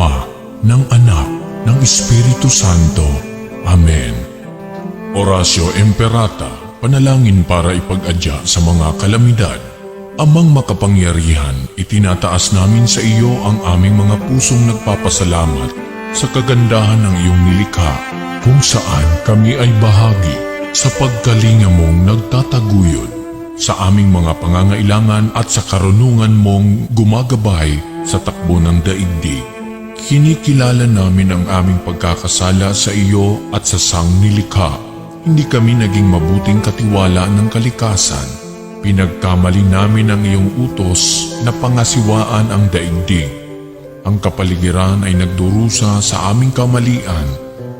Ama, ng Anak, ng Espiritu Santo. Amen. Oratio Imperata, panalangin para ipag-adya sa mga kalamidad. Amang makapangyarihan, itinataas namin sa iyo ang aming mga pusong nagpapasalamat sa kagandahan ng iyong nilikha, kung saan kami ay bahagi sa pagkalinga mong nagtataguyod sa aming mga pangangailangan at sa karunungan mong gumagabay sa takbo ng daigdig. Kinikilala namin ang aming pagkakasala sa iyo at sa sangnilikha. Hindi kami naging mabuting katiwala ng kalikasan. Pinagkamali namin ang iyong utos na pangasiwaan ang daigdig. Ang kapaligiran ay nagdurusa sa aming kamalian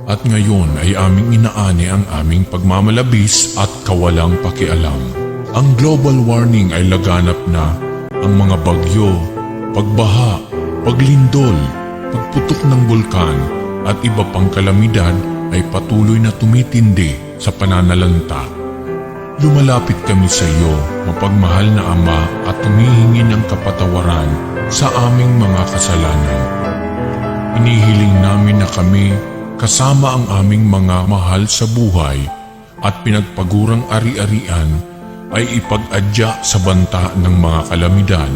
at ngayon ay aming inaani ang aming pagmamalabis at kawalang pakialam. Ang global warming ay laganap na. Ang mga bagyo, pagbaha, paglindol, pagputok ng bulkan at iba pang kalamidad ay patuloy na tumitindi sa pananalanta. Lumalapit kami sa iyo, mapagmahal na Ama, at humihingi ng kapatawaran sa aming mga kasalanan. Inihiling namin na kami, kasama ang aming mga mahal sa buhay at pinagpagurang ari-arian, ay ipag-adya sa banta ng mga kalamidad.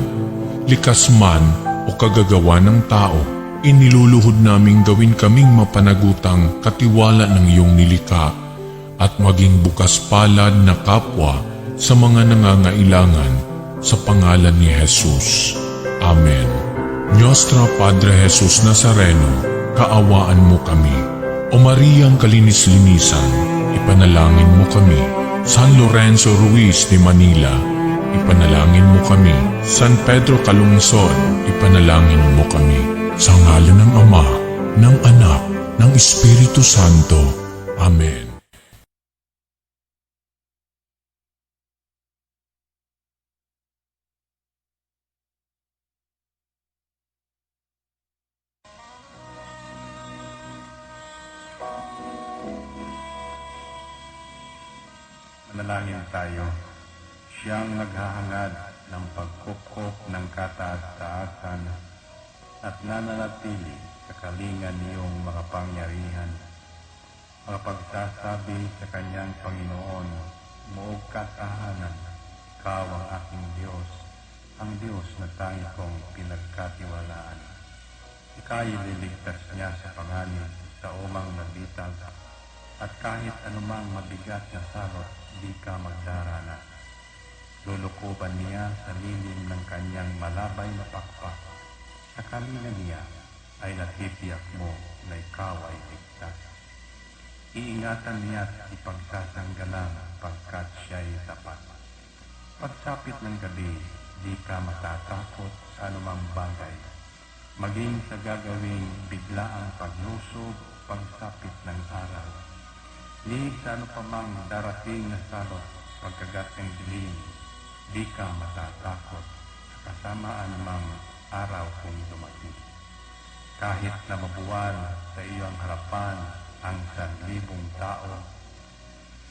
Likas man o kagagawa ng tao, iniluluhod naming gawin kaming mapanagutang katiwala ng iyong nilikha at maging bukas palad na kapwa sa mga nangangailangan sa pangalan ni Jesus. Amen. Nostra Padre Jesus Nazareno, kaawaan mo kami. O Mariang Kalinis-linisan, ipanalangin mo kami. San Lorenzo Ruiz de Manila, ipanalangin mo kami. San Pedro Calungsod, ipanalangin mo kami. Sa ngalan ng Ama, ng Anak, ng Espiritu Santo. Amen. Manalangin tayo. Siyang naghahangad ng pagkukop ng kataas-taasan at nananatili sa kalingan niyong makapangyarihan. Makapagsasabi sa kanyang Panginoon, muog katahanan, ikaw ang aking Diyos, ang Diyos na tangi kong pinagkatiwalaan. Ika'y liligtas niya sa panganib sa umang nabitag, at kahit anumang mabigat na salot, di ka magdarana. Lulukuban niya sa lilim ng kanyang malabay na pakpak. Sa kalinga niya ay natitiyak mo na ikaw ay ligtas. Iingatan niya at ipagsasanggalang pagkat siya'y tapat. Pagsapit ng gabi, di ka matatakot sa anumang bagay. Maging sa gagawing biglaang paglusob, pagsapit ng araw. Ni sa ano pa mang darating na salot, pagkagat ng dilim, di ka matatakot sa kasamaan mang araw kung dumating. Kahit na mabuwal sa iyong harapan ang 1,000 tao,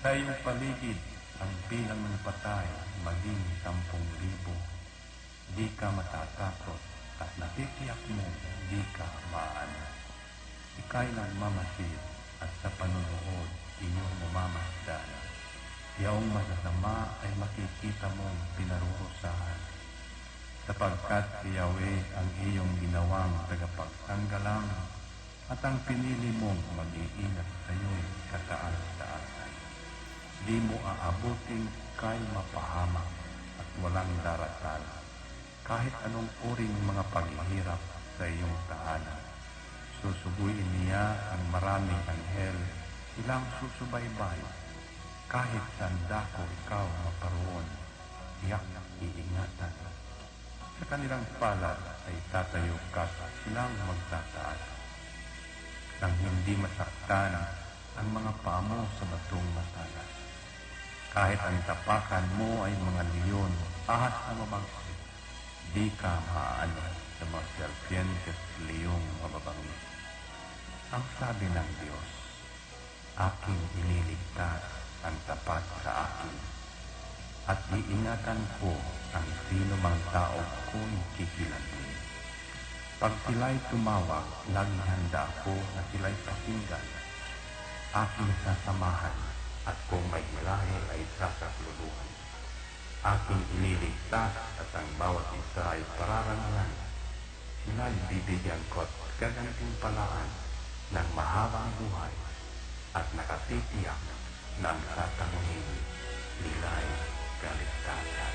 sa iyong paligid ang bilang ng patay maging 10,000, di ka matatakot at natitiyak mo di ka maano. Ika'y nagmamasid at sa panunood inyong mamamasdan. Yaong masasama ay makikita mong pinarurusahan, sapagkat si Yahweh ang iyong ginawang tagapagsanggalang at ang pinili mong mag-iingat sa iyo'y kataas-taasan. Di mo aabutin kay mapahamak at walang daratan, kahit anong uring mga paghihirap sa iyong tahanan. Susubuin niya ang maraming anghel, ilang susubaybay, kahit saan dako ikaw maparoon, tiyak iingatan. Sa kanilang palad ay tatayo ka at silang magtataas, nang hindi masaktan ang mga paa mo sa batong matalas. Kahit ang tapakan mo ay mga leon, ahas na mabagsik, di ka maaano sa mga serpientes leong mababangis. Ang sabi ng Diyos, aking iniligtas ang tapat sa akin, at iingatan ko ang sino mang tao kung kikilantin. Pag sila'y tumawag, laging handa ako na sila'y pakinggan. Aking sasamahan, at kung may hilahe ay sasakluluhan. Aking iniligtas at ang bawat isa ay pararangalan. Sila'y bibigyan ko't gagantimpalaan ng mahabang buhay at nakatitiyak ng tatanungin nila'y kaligtasan.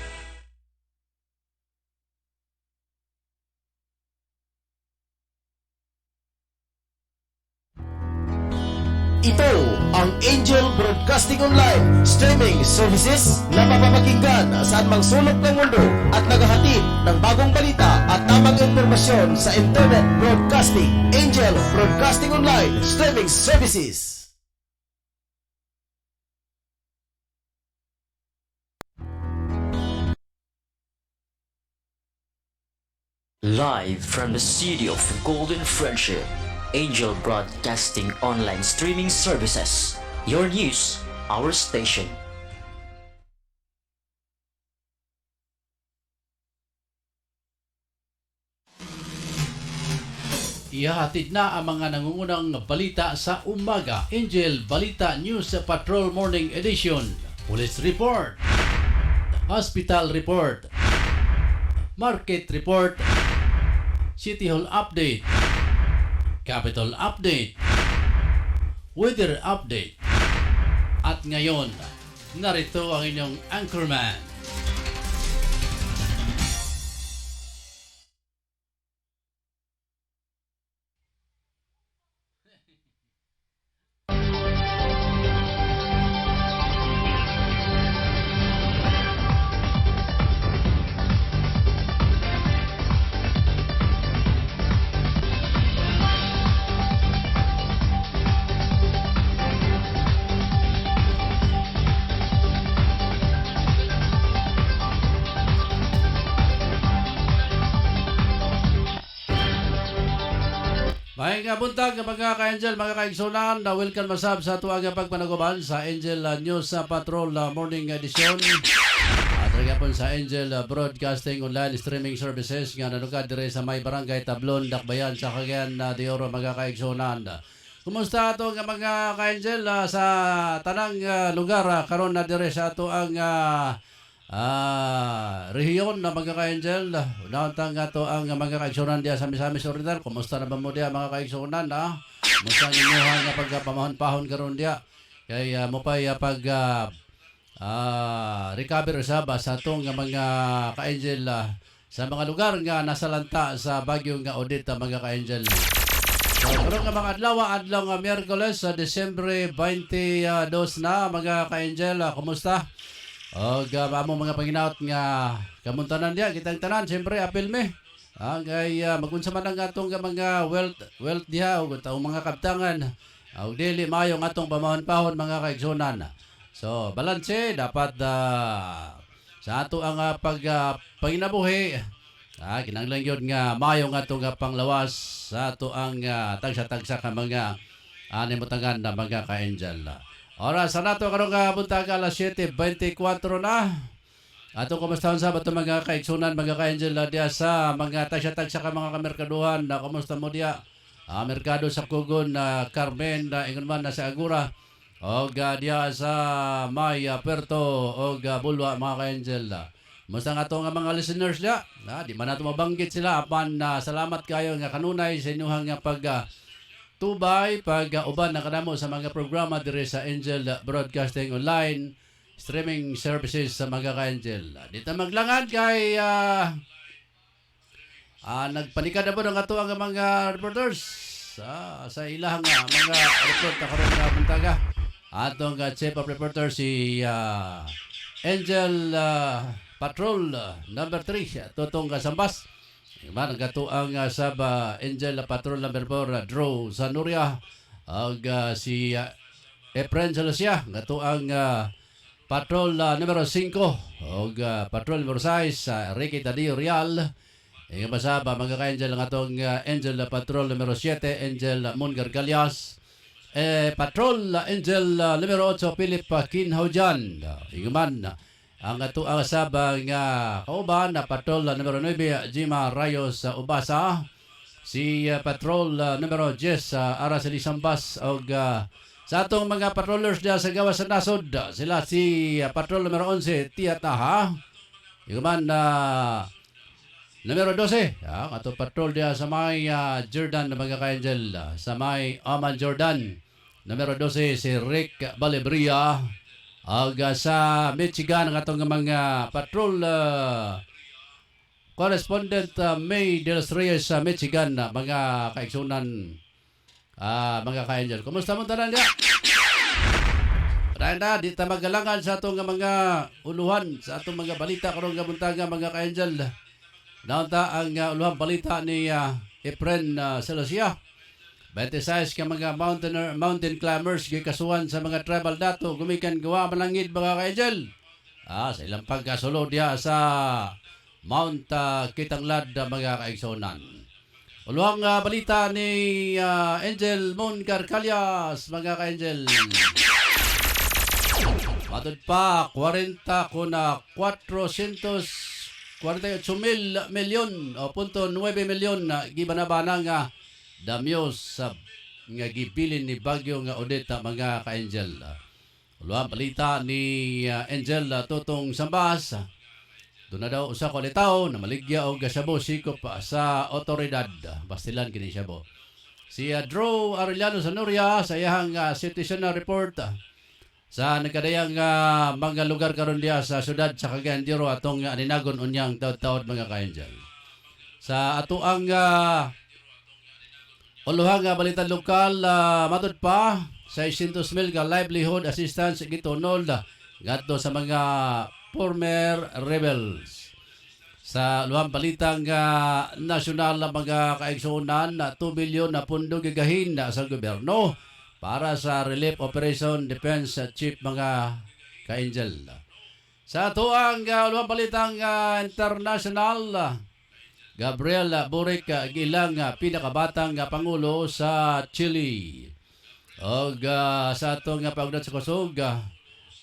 Ito ang Angel Broadcasting Online streaming services na mapapakinggan saan mang sulok ng mundo at naghahatid ng bagong balita at tamang impormasyon sa Internet Broadcasting. Angel Broadcasting Online streaming services. Live from the studio of Golden Friendship, Angel Broadcasting Online Streaming Services. Your news, our station. Ihahatid na ang mga nangungunang balita sa umaga. Angel Balita News Patrol Morning Edition. Police Report, Hospital Report, Market Report, City Hall Update, Capital Update, Weather Update. At ngayon, narito ang inyong anchorman. May nga buntag mga ka-Angel, mga ka-Igsunan, na welcome masab sa tuwag pagpanaguban sa Angel News Patrol Morning Edition. At po sa Angel Broadcasting Online Streaming Services nga nanukad dire sa may barangay Tablon, Dakbayan, sa Cagayan de Oro, mga ka-Igsunan. Kumusta ato nga mga ka-Angel sa tanang lugar karon na dire sa ato ang rehiyon na mga ka-Angel. Unahan nga to ang mga ka-Igsunan diya sa Misamis Oriental. Kumusta na ba mo diya mga ka-Igsunan? Kumusta ninyo nga pagpamahon-pahon karon diya? Kay mo pa pag recover sa atong mga ka-Angel sa mga lugar nga nasa lanta sa Bagyo nga Odette, mga ka-Angel. So, karon nga mga adlaw nga Miyerkules sa Disyembre 22 na, mga ka-Angel. Kumusta? O amo mga panginaot nga kamuntanan diya kitang tanan, siyempre apil me. Kay magunsa man ang atong mga wealth diha ug atong mga kabtangan. Og dili maayo ang atong pamahon-pahon, mga kaigsunan. So balanse dapat sa ato ang panginabuhi. Kinahanglan gyud nga maayo ang atong panglawas sa ato ang tagsa-tagsa ka mga animutangan na mga ka-Angel. Oras sa nato karong buntag alas 7:24 na. Ato kumusta sa bato mga kaigsunan, mga ka-Angel diya sa mga tagsa-tagsa ka mga kamerkaduhan. Kumusta mo diya? Merkado sa Kugon, Carmen, ingon man na sa Agura. O diya sa May, Puerto, o Bulwa, mga ka-Angel. Musta nga nga mga listeners diya? Di man nato mabanggit sila. Apan salamat kayo nga kanunay sa inyong nga tubay pag uban na kanamo sa mga programa dire sa Angel Broadcasting Online Streaming Services sa mga ka-Angel. Dito maglangad kay nagpanikad na po ng ato ang mga reporters sa ilahang mga report na karoon na buntaga. Atong chief of reporter si Angel Patrol number 3 Tutong Sambas. Man gatuang sab Angel Patrol number 4 Drew Zanuria. Og si Efren Salasia gatuang Patrol numero 5 og Patrol numero 6 Ricky Tadio Real. Ang masaba mga ka-Angel ang atong Angel Patrol numero 7 Angel Mongar Galias. Patrol Angel numero 8 Philip Kinhaujan. Inguman ang ato ang sabang kauban na Patrol numero 9 Jima Rayos Ubasa. si Patrol numero 10 ara sa Lisambas og sa atong mga patrollers diya sa gawas sa nasod, sila si Patrol numero 11 Tiataha, iguman numero 12 ato patrol diya sa may Jordan mga ka-angel, sa may Oman Jordan numero 12 si Rick Balebria. Ag sa Michigan ang atong mga patrol correspondent May Del Reyes sa Michigan, mga kaigsunan, mga ka-angel. Kumusta mo tanan diya? Randa, di ta magalangan sa atong mga uluhan, sa atong mga balita karong gabuntanga mga ka-angel. Naunta ang uluhan balita ni Efren Celestia. 26 ka mga mountain climbers gikasuhan sa mga tribal dato gumikan gawa malangid mga ka-angel. Sa ilang pagkasulod diha sa Mount Kitanglad mga kaigsonan. Uluhang balita ni Angel Mon Carcalias mga ka-angel. Matod pa 40 kuna 448 milyon o 0.9 milyon gibanabana nga damyos sa nga gibilin ni Bagyo nga Odette mga ka-angel. Uluhang balita ni Angel Tutong Sambas. Doon na daw usa ko litaw na maligya o gasabo sikop sa otoridad. Bastilan kini siya bo. Si Drew Arellano Sanoria sa iyang situational report sa nagkadayang mga lugar karon diya sa syudad sa Cagayan de Oro atong aninagon unyang taud-taud mga ka-angel. Sa ato ang uluhang balitan lokal, matod pa 600,000 ka livelihood assistance gitunol ngadto sa mga former rebels. Sa uluhang balitang nasyonal mga kaigsunan, 2 bilyon na pundo gigahin sa gobyerno para sa relief operation defense chief mga ka-angel. Sa ato ang uluhang balitang international, Gabriel Boric gilang pinakabatang pangulo sa Chile. Og sa atong pagdot sa kusog,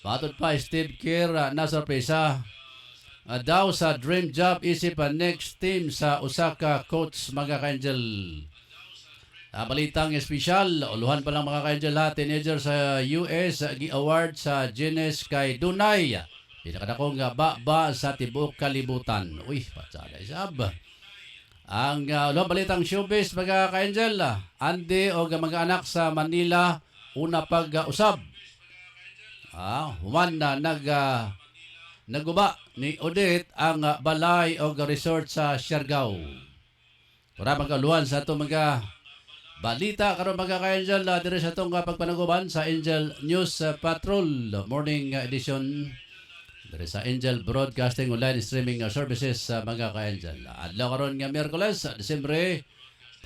matod pa Steve Kerr na sorpresa daw sa dream job isip next team sa Osaka coach mga ka-angel. Balitang espesyal, uluhan pa lang mga ka-angel teenager sa US gi-award sa Guinness kay Dunay. Pinakadakong ba sa tibuok kalibutan. Uy, patsala isab. Ang balitang showbiz mga ka-angel, Andy o mga anak sa Manila una pag-usab. Human na naguba ni Odette ang balay o resort sa Siargao. Para magaluhan sa itong mga balita karon mga ka-angel dire sa itong pagpanaguban sa Angel News Patrol Morning Edition. Dari sa Angel Broadcasting Online Streaming Services sa mga ka-angel. Adlaw karon nga Miyerkules, Disyembre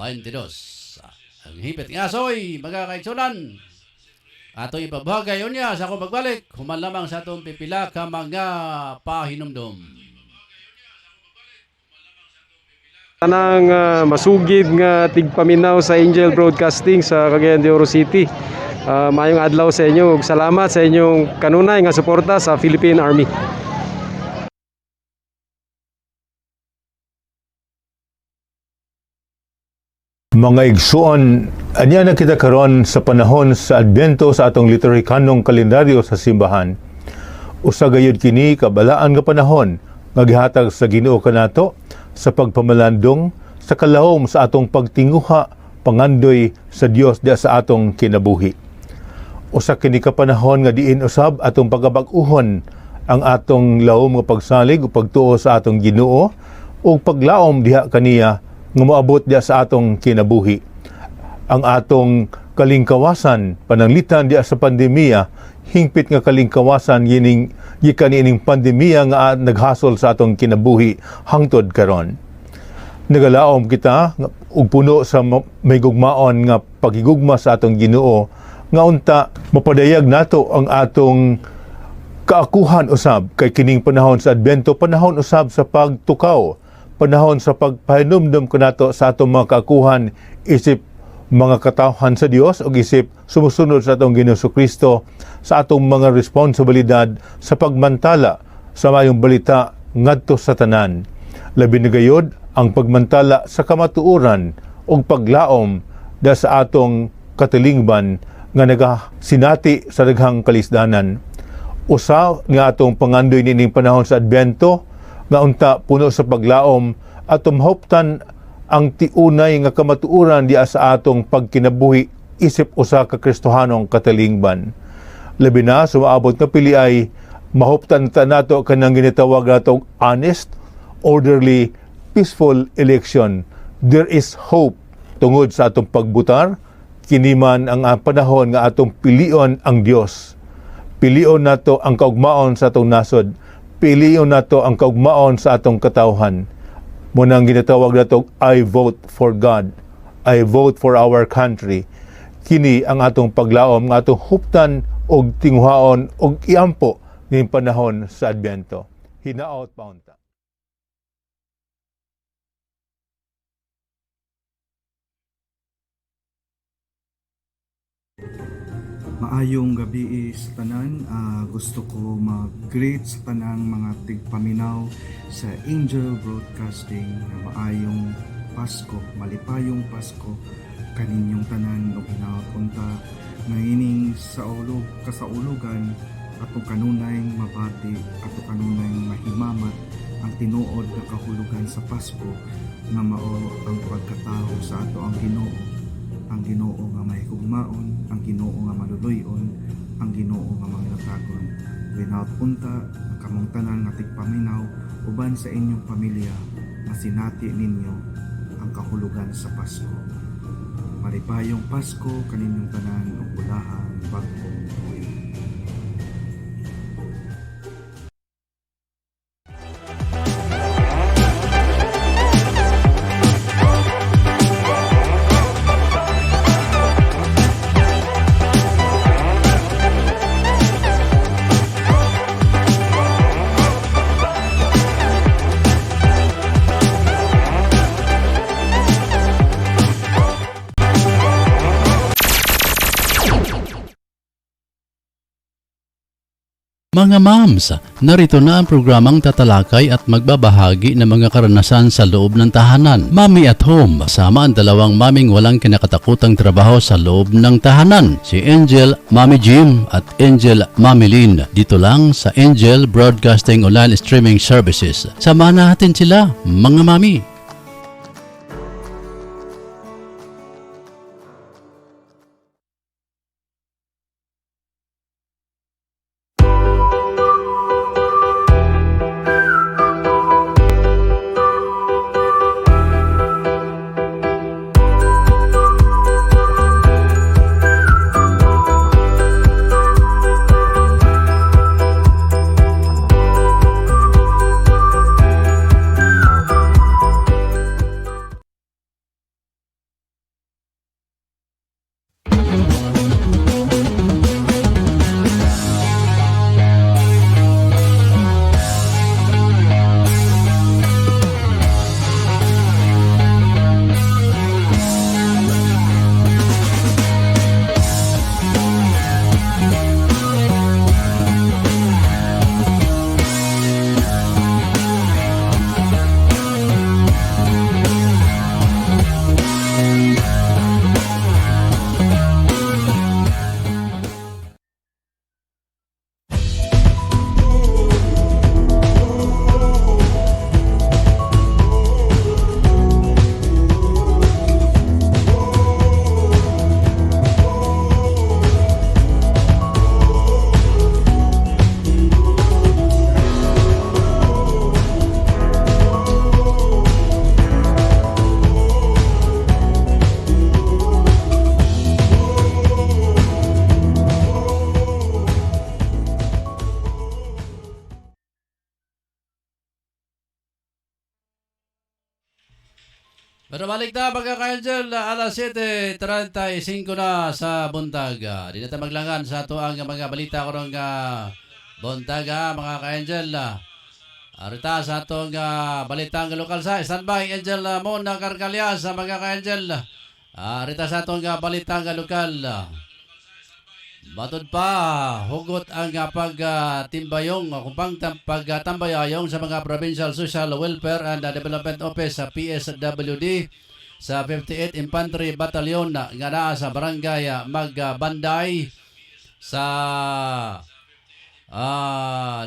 22. Ang hipit nga soy, mga kaigsunan. Atong ipabagay unya sa akong pagbalik, human lamang sa atong pipila ka mga pahinumdum. Tanang masugid nga tigpaminaw sa Angel Broadcasting sa Cagayan de Oro City. Mayong adlaw sa inyo ug salamat sa inyong kanunay nga suporta sa Philippine Army. Mga igsuon, anya na kita karon sa panahon sa Adbento sa atong liturhikanong kalendaryo sa simbahan. Usa gayud kini kabalaan nga panahon nga gihatag sa Ginoo kanato sa pagpamalandong sa kalawom sa atong pagtinguha pangandoy sa Dios diha sa atong kinabuhi. Usa kini ka panahon nga diin usab atong pagabag-uhon ang atong lawom nga pagsalig o pagtuo sa atong Ginoo ug paglaom diha kaniya nga moabot diha sa atong kinabuhi. Ang atong kalingkawasan pananglitan diha sa pandemya, hingpit nga kalingkawasan gikan ining pandemya nga naghasol sa atong kinabuhi hangtod karon. Nagalaom kita ug puno sa may gugmaon nga pagigugma sa atong Ginoo nga unta mapadayag nato ang atong kaakuhan usab kay kining panahon sa Adbento, panahon usab sa pagtukaw, panahon sa pagpahinumdum kanato sa atong mga kaakuhan isip mga katawhan sa Dios ug isip sumusunod sa atong Ginoo Kristo sa atong mga responsibilidad sa pagmantala sa mayong balita ngadto sa tanan. Labi na gayod ang pagmantala sa kamatuoran ug paglaom da sa atong katilingban nga nagasinati sa daghang kalisdanan. Usa nga atong pangandoy nining panahon sa Adbento nga unta puno sa paglaom at tumhoptan ang tiunay nga kamatuoran diya sa atong pagkinabuhi isip usa ka Kristohanong katilingban. Labi na sumaabot nga piliay mahoptan ta nato kanang ginatawag natong honest, orderly, peaceful election. There is hope tungod sa atong pagbutar. Kini man ang panahon nga atong pilion ang Dios. Pilion nato ang kaugmaon sa atong nasod. Pilion nato ang kaugmaon sa atong katawhan. Munang ginatawag natong I vote for God. I vote for our country. Kini ang atong paglaom nga atong huptan og tinguhaon og iampo ning panahon sa Adbento. Hinaot paunta. Maayong gabi sa tanan. Gusto ko mag-greet sa tanang mga tigpaminaw sa Angel Broadcasting na maayong Pasko, malipayong Pasko kaninyong tanan ug hinapunta ngayining sa kasaulugan ato kanunay mabati ato kanunay mahimamat ang tinuod nga kahulugan sa Pasko nga mao ang pagkatao sa ato ang Ginoo. Ang Ginoo nga mahigugmaon, ang Ginoo nga maluluyon, ang Ginoo nga manglatagon. Without punta, ang kamong tanan nga tigpaminaw uban sa inyong pamilya, masinati ninyo ang kahulugan sa Pasko. Malipayong Pasko kaninyong tanan ug bulahan bagong tuig. Mga moms, narito na ang programang tatalakay at magbabahagi ng mga karanasan sa loob ng tahanan. Mommy at Home, kasama ang dalawang maming walang kinakatakutang trabaho sa loob ng tahanan. Si Angel, Mommy Jim at Angel, Mommy Lynn. Dito lang sa Angel Broadcasting Online Streaming Services. Samahan natin sila, mga mami. Pero balik na mga ka-Angel, alas 7:35 na sa buntag. Di na tayo maglangan sa ato ang mga balita ko ng buntag mga ka-Angel. Arita sa atong balitang lokal sa standby Angel Mona Carcalias sa mga ka-Angel. Arita sa atong balitang lokal. Matod pa, hugot ang pagtimbayong kung pagtambayayong sa mga Provincial Social Welfare and Development Office sa PSWD sa 58 Infantry Battalion nga naa sa barangay Magbanday sa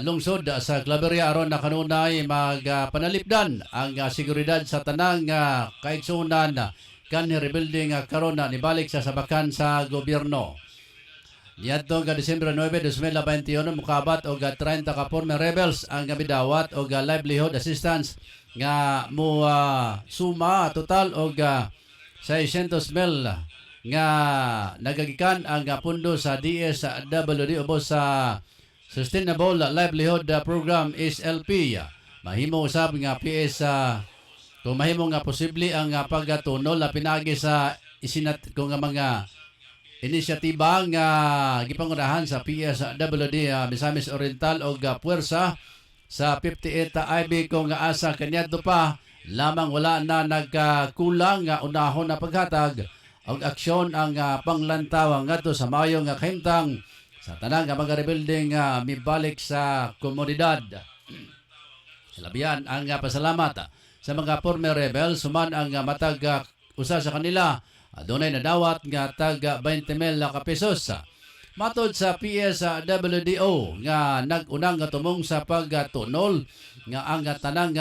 lungsod sa Claveria aron na kanunay magpanalipdan ang seguridad sa tanang kaigsunan kan rebuilding karon na nibalik sa sabakan sa gobyerno. Niadtong Disyembre 9, 2021 mukabat og 30 ka former rebels ang gabidawat og livelihood assistance nga mo suma total og 600,000 nga nagagikan ang pundo sa DSWD ubos sa Sustainable Livelihood Program SLP. Mahimo usab nga PS kung mahimo nga posible ang pagtunol na pinagi sa isinat kung nga mga inisyatiba nga gipangunahan sa PSWD Misamis Oriental o puwersa sa 58 IB kung nga asa kanyadto pa lamang wala na nagkulang nga unahon na paghatag og aksyon ang panglantaw ngadto sa mayo nga kahimtang sa tanang mga rebuilding mibalik sa komunidad. Labihan ang pasalamat sa mga former rebels suman ang matag usa sa kanila adunay nadawat nga tag 20,000 ka pesos. Matod sa PSWDO nga nag-unang tumong sa pagtunol nga ang tanang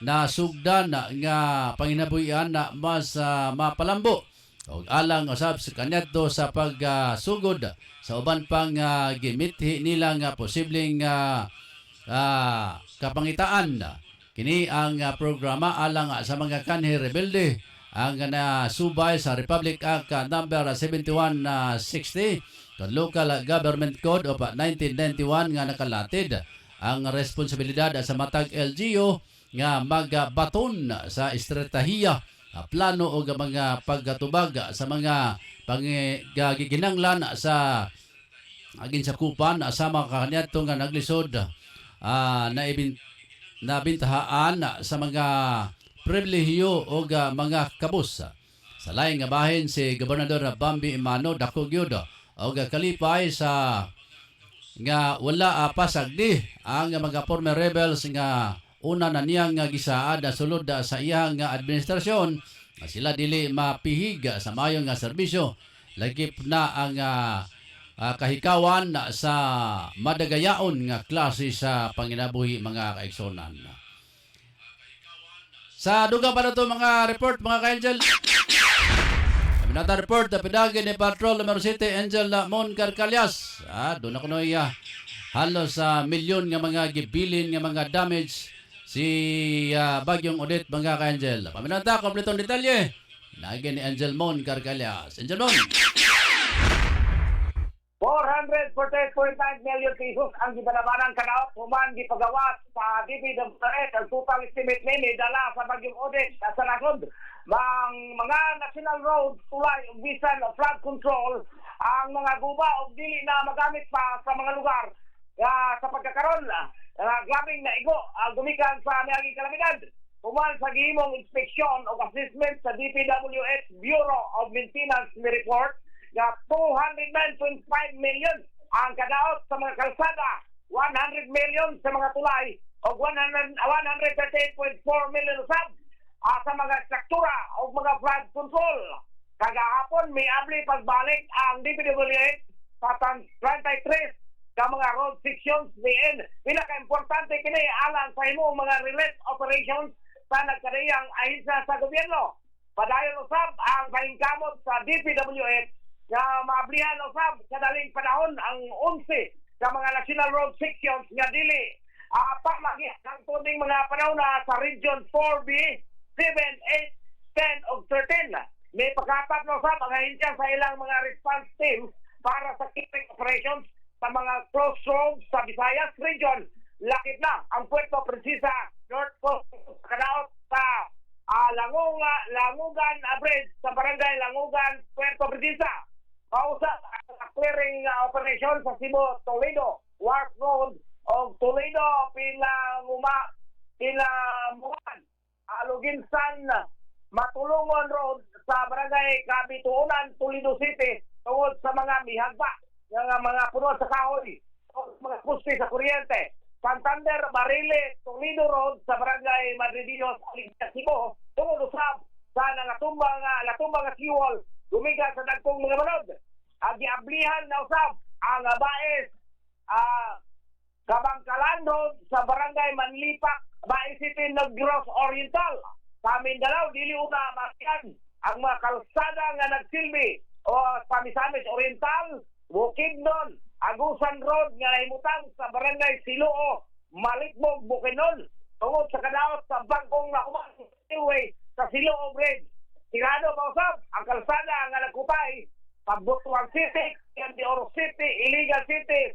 nasugdan nga panginabuhian na mas mapalambo og alang usab sa kanyadto sa pagsugod sa uban pang gimithi nila nga posibleng kapangitaan. Kini ang programa alang sa mga kanhi rebelde ang nasubay sa Republic Act number 7160 the Local Government Code of 1991 nga nakalatid ang responsibilidad sa matag LGU nga magbaton sa estratehiya plano o mga paggatubag sa mga panggiginanglan sa agin sa kupan sa mga kanyadto nga naglisod na bintahaan sa mga pribilehiyo o mga kabus. Sa laing nga bahin si Gobernador Bambi Imano dako gyud og kalipay sa nga wala pasagdi ang mga former rebels nga una na niyang gisaad sulod sa iyang administrasyon nga sila dili mapihig sa mayong serbisyo lagip na ang kahikawan sa madagayaon nga klase sa panginabuhi mga kaigsonan. Sa dugang pa na ito mga report mga ka-Angel. Kami nata report na pinagin ni Patrol Numero 7 Angel Mon Carcalias. Doon ako na halos milyon nga mga gibilin nga mga damage si Bagyong Odette mga ka-Angel. Paminanta, kompletong detalye. Nagin ni Angel Mon Carcalias. Angel Mon. 448.9 million pesos ang gibanabanang kanaot human gipagawas sa DPWH. Ang total estimate nini dala sa Bagyong Odette sa nasod mga national roads tulay og bisan flood control ang mga guba og dili na magamit pa sa mga lugar sa pagkakaron grabing naigo gumikan sa miaging kalamidad. Human sa gihimong inspeksyon o assessment sa DPWH Bureau of Maintenance ni report na 209.5 million ang kadaot sa mga kalsada, 100 million sa mga tulay o 138.4 million usab sa mga struktura o mga flood control. Kagahapon may abli pagbalik ang DPWH sa 33 sa mga road sections diin. Pinaka-importante kini alang sa imong mga relief operations sa nagkariyang ahensya sa gobyerno. Padayon usab ang kahingkamot sa DPWH na maablihan usab sa daling panahon ang 11 sa mga national road sections nga dili pamagi ang tuning mga panahon na sa Region 4B, 7, 8, 10 ug 13. May pagkatat na usab ang ahensya sa ilang mga response teams para sa keeping operations sa mga crossroads sa Visayas Region. Lakit na ang Puerto Princesa, North Coast, kanaot sa Langugan Bridge sa Barangay Langugan, Puerto Princesa. Kausap ang clearing operation sa Cebu, Toledo, Wharf Road o Toledo, Pilamuan, Aluginsan, Matulungon Road sa Barangay Kabituunan, Toledo City tungod sa mga mihagba ng mga puno sa kahoy o mga puste sa kuryente. Santander, Barile, Toledo Road sa Barangay Madridillos, Cebu tungod usab sa natumba nga siwol gumikan sa dagkong mga balod. Ang giablihan na usab ang bais Kabangkalandod sa barangay Manlipak, Bais City, Negros Oriental. Sa Mindanao, dili una masyan ang mga kalsada nga nagsilbi o Pamisamis Oriental, Bukidnon, Agusan Road nga nahimutang sa barangay Siloo, Malitbog, Bukidnon. Tungod sa kadaot sa bangkong nakuman highway sa Siloo Bridge. Tirado pa usab ang kalsada nga nagkupay Pagbutuan City, Candie Oro City, Iligan City,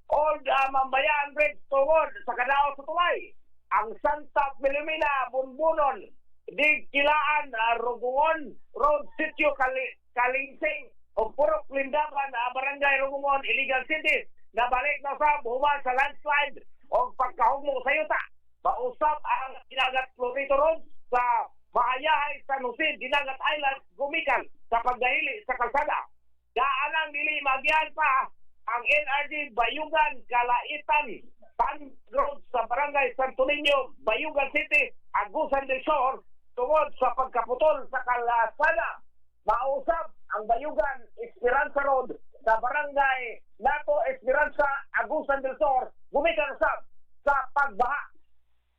Old Mambayaan Bridge tungod sa kadaot sa tulay. Ang Santa Filomena, Bunbunon, Digkilaan, Rugungon, Road Sitio Kalingsing, o Purok Lindaban, Barangay Rugungon, Iligan City, nabalik na sa human sa landslide o pagkahugmo sa yuta. Mausap ang Dinagat Florito Road sa Maayahay, San Jose, Dinagat Island, gumikan sa pagdahili sa kalsada. Daanang dili magian pa ang NRD Bayugan, Kalaitan, Pan Road sa Barangay Santo Niño, Bayugan City, Agusan del Sur, tungod sa pagkaputol sa kalsada. Mausap ang Bayugan, Esperanza Road sa Barangay Nato Esperanza, Agusan del Sur, gumikan sa pagbaha.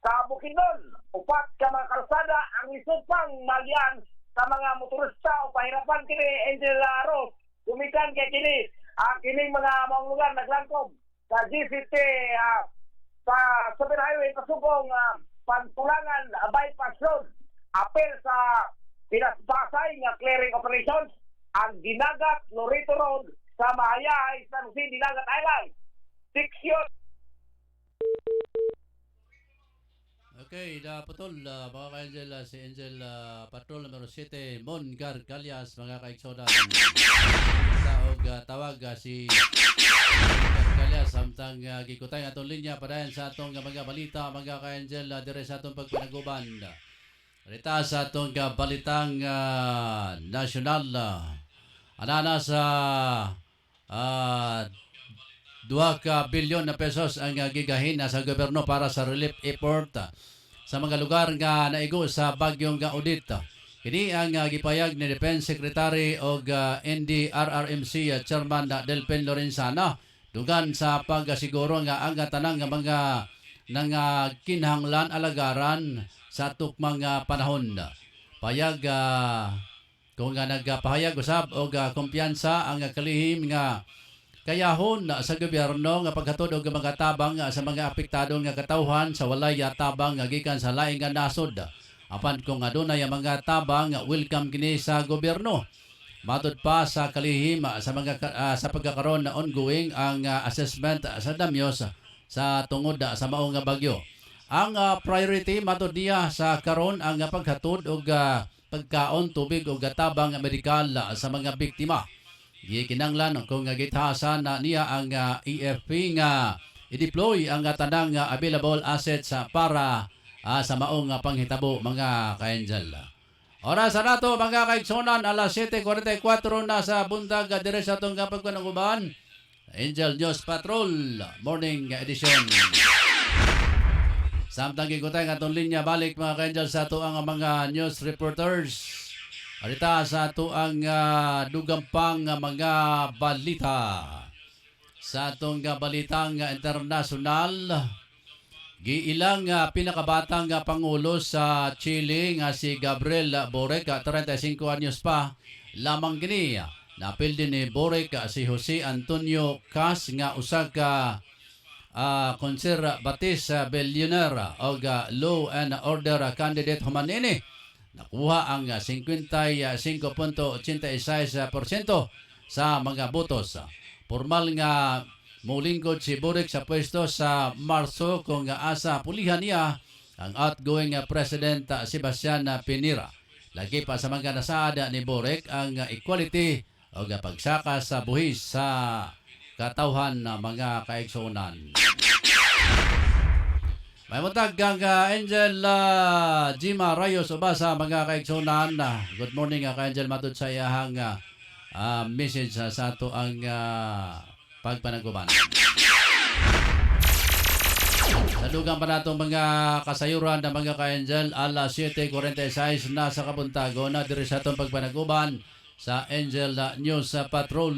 Sa Bukidnon, upat ka mga kalsada ang isupang malian sa mga motorista o pahirapan kini Angel Ross. Gumikan kay kini kining mga lugar naglangkob sa GCT sa Super Highway pasubong Pantulangan Bypass Road. Apel sa pinaspasay nga clearing operations ang Dinagat Lorito Road sa Mahayay, San Jose, Dinagat Island. Seksyon. Okay, naputol mga ka-Angel, si Angel Patrol numero 7, Mongar Calyas, mga kaigsonan. Taog tawag si Mongar Calyas, samtang gikutay atong linya padayon sa atong mga balita, mga ka-Angel, dire sa atong pagpanaguban. Rita sa atong balitang nasyonal, anana sa 2 bilyon na pesos ang gigahin sa gobyerno para sa relief effort sa mga lugar nga naigo sa bagyong Odette. Kini ang gipayag ni Defense Secretary o NDRRMC Chairman Delpen Lorenzana dugan sa pagsiguro nga ang tanang mga kinahanglan alagaran sa tukmang panahon. Payag kung nagpahayag usab og kumpiyansa ang kalihim nga kayahon sa gobyerno nga paghatod og mga tabang sa mga apektado nga katawhan sa walay tabang nga gikan sa laing nga nasod. Apan kung adunay mga tabang welcome kini sa gobyerno. Matud pa sa kalihim sa mga sa pagkakaroon na ongoing ang assessment sa damyos sa tungod sa maong nga bagyo. Ang priority matud niya sa karon ang paghatod og pagkaon, tubig ug tabang medikal sa mga biktima. Gikinanglan kung githasan na niya ang EFP nga i-deploy ang tanang available assets para sa maong panghitabo, mga ka-Angel. Oras na nato mga kaigsonan, alas 7:44 na sa buntag dire sa atong pagpanaguban. Angel News Patrol Morning Edition. Samtang gikutay nga atong linya balik, mga ka-Angel, sa ato ang mga news reporters. Arita sa ato ang dugampang mga balita. Sa atong balitang internasyonal, giilang pinakabatang pangulo sa Chile nga si Gabriel Boric, 35 anyos pa lamang gini. Napildi ni Boric si Jose Antonio Cas nga usa ka conservative billionaire o law and order candidate human ini. Nakuha ang 55.86% sa mga botos. Formal nga mulingkod si Boric sa pwesto sa Marso kung asa pulihan niya ang outgoing President Sebastian Pinera. Lagi pa sa mga nasaada ni Boric ang equality o pagsaka sa buhis sa katawhan ng mga kaigsunan. May mutag kang Angel Jima Rayos uba sa mga kaigsunan. Good morning ka-Angel, matud sa iyahang message sa ato ang pagpanaguban. Sa Sa dugang pa natong mga kasayuran ng mga ka-angel, alas 7:46 na sa kabuntago na diri sa atong pagpanaguban sa Angel News Patrol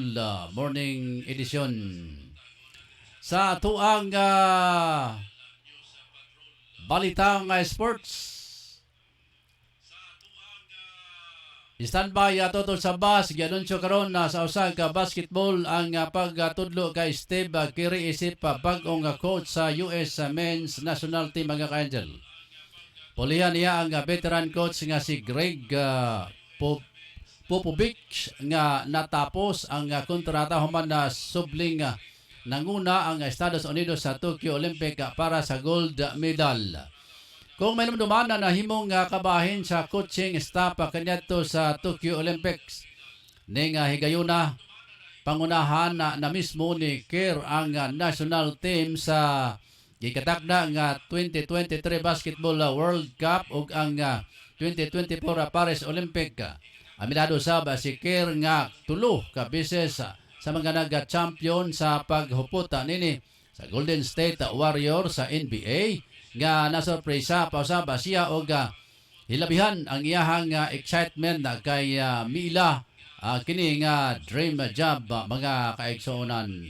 Morning Edition. Sa tuang balitang sports, standby ato sa bus, gianunsyo karon na sa usa ka basketball ang pagtudlo kay Steve Kiri isip bag-ong coach sa US Men's National Team mga ka-angel. Pulihan niya ang veteran coach nga si Greg Popovich nga natapos ang kontrata human na subling nanguna ang Estados Unidos sa Tokyo Olympic para sa gold medal. Kung may naman na himong kabahin sa coaching staff kanyato sa Tokyo Olympics, ning higayuna pangunahan na mismo ni Kerr ang national team sa gikatakda nga 2023 Basketball World Cup ug ang 2024 Paris Olympic. Aminado sab si Kerr nga tulo ka beses sa mga nag-champion sa paghuputa nini sa Golden State Warriors sa NBA nga nasurpresa pa usab siya og hilabihan ang iyahang excitement kay Mila kini nga dream job mga kaigsuonan.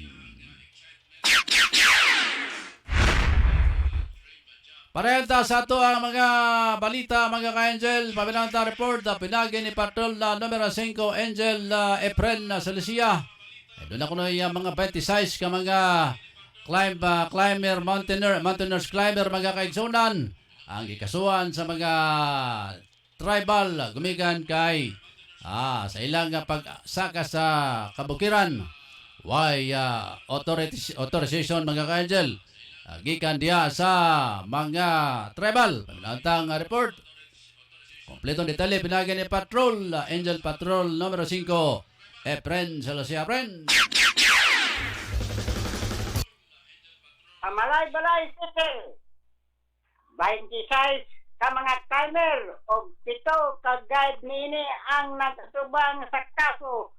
Parehta sa ato ang mga balita mga ka-angel, pabilanta report pinagi ni Patrol numero 5 Angel Efren Salisia. Doon ako na yung mga 26 ka mga mountaineers climber mga kaigsunan ang ikasuhan sa mga tribal gumikan kay sa ilang pagsaka sa kabukiran why authorization mga ka-angel gikan diya sa mga tribal. Paminantang report kompletong detalye pinagi ni Patrol Angel Patrol numero 5 Efren Salisia. Efren, Malay-balay City, 26 ka mga timer o 7 ka guide nini ang nagatubang sa kaso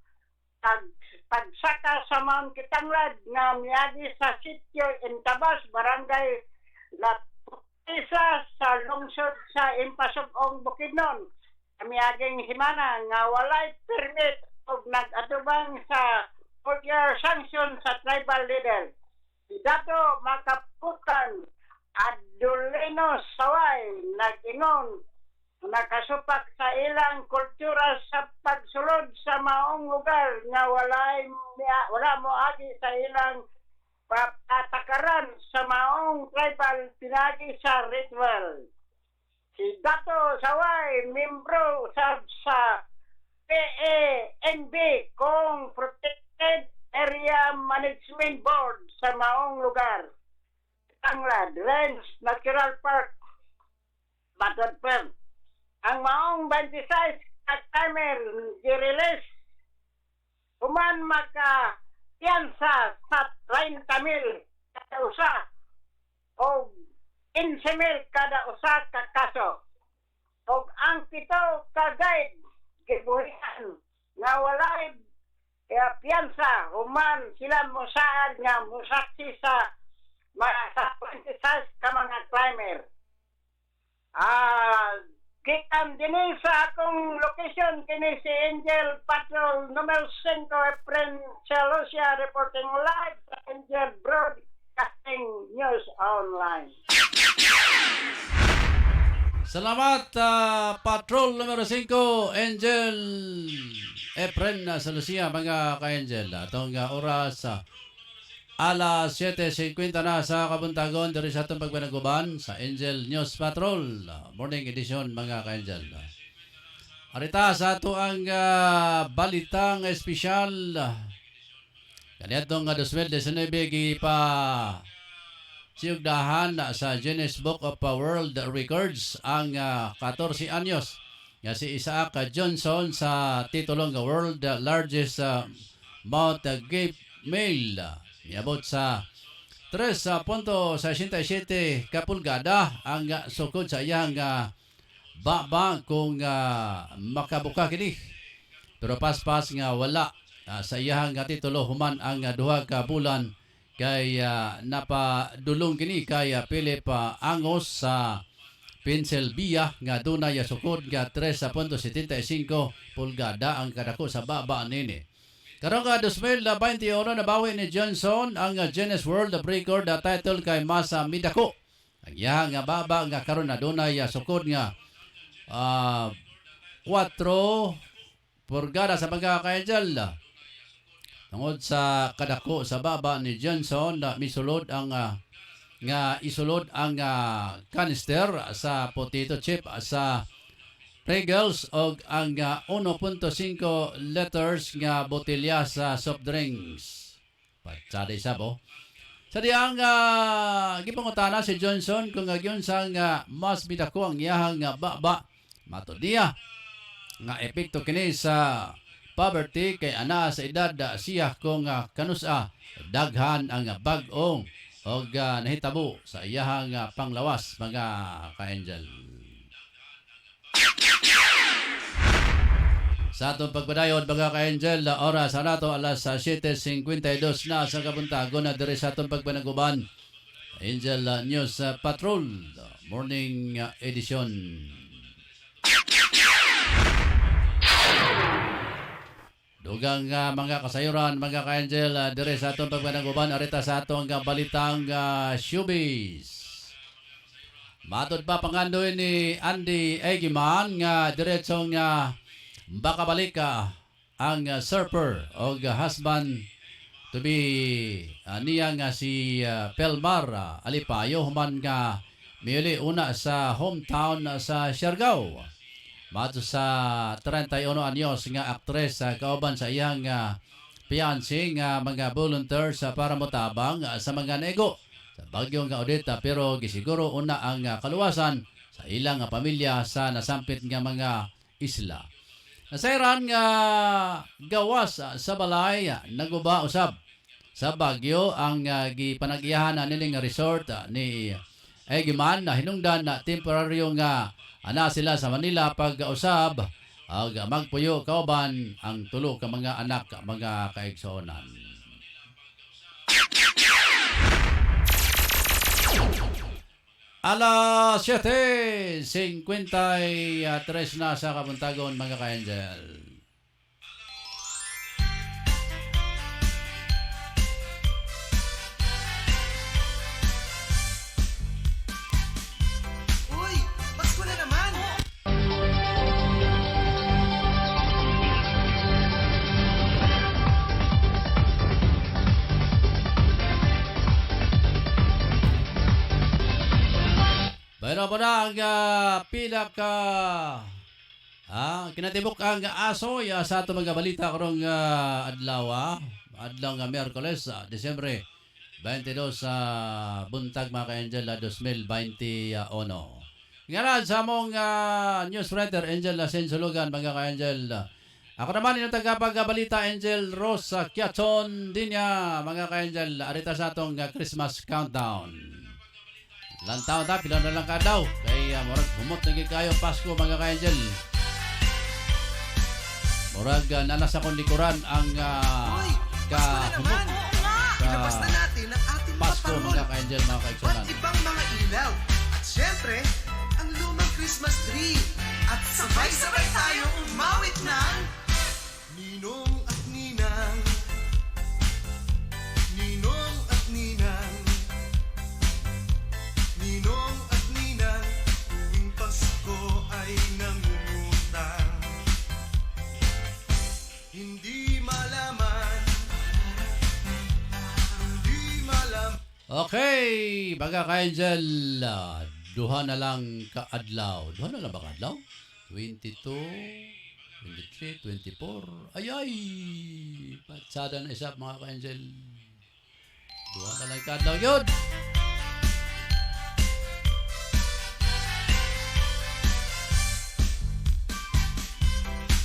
pagsaka sa Mount Kitanglad nga miyagi sa sitio Intabas, Barangay Latisa sa lungsod sa Impasugong Bukidnon. Miyaging himana nga walay permit o nagatubang sa 4-year sanction sa tribal leader. Dato makaputan Adulino Saway nag-ingon nakasupak sa ilang kultura sa pagsulod sa maong lugar nga wala mo agi sa ilang patakaran sa maong tribal pinagi sa ritual. Si Dato Saway membro sa PANB kung Protected Area Management Board sa maong lugar. Tanglad, Range Natural Park, Batad Perm. Ang maong 26 at timer i-release human maka-piyansa sa 30,000 kada usa o 15,000 kada usa ka kaso. O ang 7 ka guide gibuhian nga walay piyansa human sila mosaad nga musaksi sa mga sa 26 ka mga climber. Gikan din sa akong location kini si Angel Patrol numero 5 Efren Salisia reporting live sa Angel Broadcasting News Online. salamat Patrol numero 5 Angel Efren Salisia mga ka-angel. Atong oras alas 7:50 na sa kabuntagon diri sa atong pagpanaguban sa Angel News Patrol Morning Edition mga ka-angel. Arita sa ato ang balitang espesyal kaniyatong 2019 gipa siyugdahan sa Guinness Book of World Records ang 14 anyos nga si Isaac Johnson sa titulong World Largest Mount Cape Male. Iabot sa 3.67 kapulgada ang sukod sa iyang baba kung makabuka kini. Pero paspas nga wala sa iyang titulo human ang duha ka bulan kay napadulong kini kay Philip Angos sa Pennsylvania nga dunay sukod nga 3.75 pulgada ang kadako sa baba nini. Karong ka 2021 nabawi ni Johnson ang Guinness World Record title kay Masa Midako. Ang iyang nga baba nga karon na dunay sukod nga 4 pulgada sa mga ka-angel. Tungod sa kadako sa baba ni Johnson misulod ang nga isulod ang canister sa potato chip sa Pringles o ang 1.5 liters nga botelya sa soft drinks. Patsada isa po. Sa diyang gipangutana si Johnson kung agyon sa mas bidako ang iyahang baba matodiya nga epekto kini sa poverty kay ana sa edad siya kung kanusa daghan ang bag-ong o nahitabo sa iyahang panglawas mga ka-angel. Sa atong pagpadayon mga ka-angel, oras na to alas 7:52 na sa kabuntagon na diri sa atong pagpanaguban. Angel News Patrol Morning Edition. Dugang mga kasayuran, mga ka-angel, dire sa atong pagpanaguban, arita sa atong balitang showbiz. Matod pa pangandoy ni Andy Egiman nga diretsong baka balik ang surfer o husband to be niya nga si Pelmar Alipayo human nga miuli una sa hometown sa Siargao. Mato sa 31 anyos nga aktres kauban sa iyang fiancé nga mga volunteers para motabang sa mga nego sa bagyong Odette pero gisiguro una ang kaluwasan sa ilang pamilya sa nasampit nga mga isla. Nasairan nga gawas sa balay naguba usab sa Bagyo ang gipanag-iyahan niling resort ni Egiman na hinungdan na temporaryo nga ana sila sa Manila pag-usab ag magpuyo kauban ang tulo ka mga anak mga kaigsuonan. Alas 7:53 na sa kabuntagon mga ka-angel. Uy! Pasko na naman! Mayroon po na ang pinaka kinatibok ang aso sa ato mga balita karong adlaw nga Miyerkules, Disyembre 22 sa buntag mga ka-angel 2021. Ngayon sa among news writer Angel Sensulugan mga ka-angel. Ako naman yung tagapagbalita Angel Rosa Kiatson din mga ka-angel. Arita sa atong Christmas countdown. Lantaw ta, pila na lang ka daw. Kaya murag humot na kayo Pasko mga ka-angel. Murag nanasa kong likuran ang kahumot Ilabas na natin ang ating mga Pasko parol mga ka-angel mga at kaigsunan. ibang mga ilaw. At syempre, ang lumang Christmas tree. At sabay-sabay tayo umawit ng Ninong at Ninang. Ninong at Ninang. Ninong at Ninang, tuwing Pasko ay nangungutang. Hindi malaman. Okay, mga ka-angel, duha na lang kaadlaw. Duha na lang ba kaadlaw? 22, 23, 24. Ayay! Patsada na isa mga ka-angel. Duha na lang kaadlaw yun.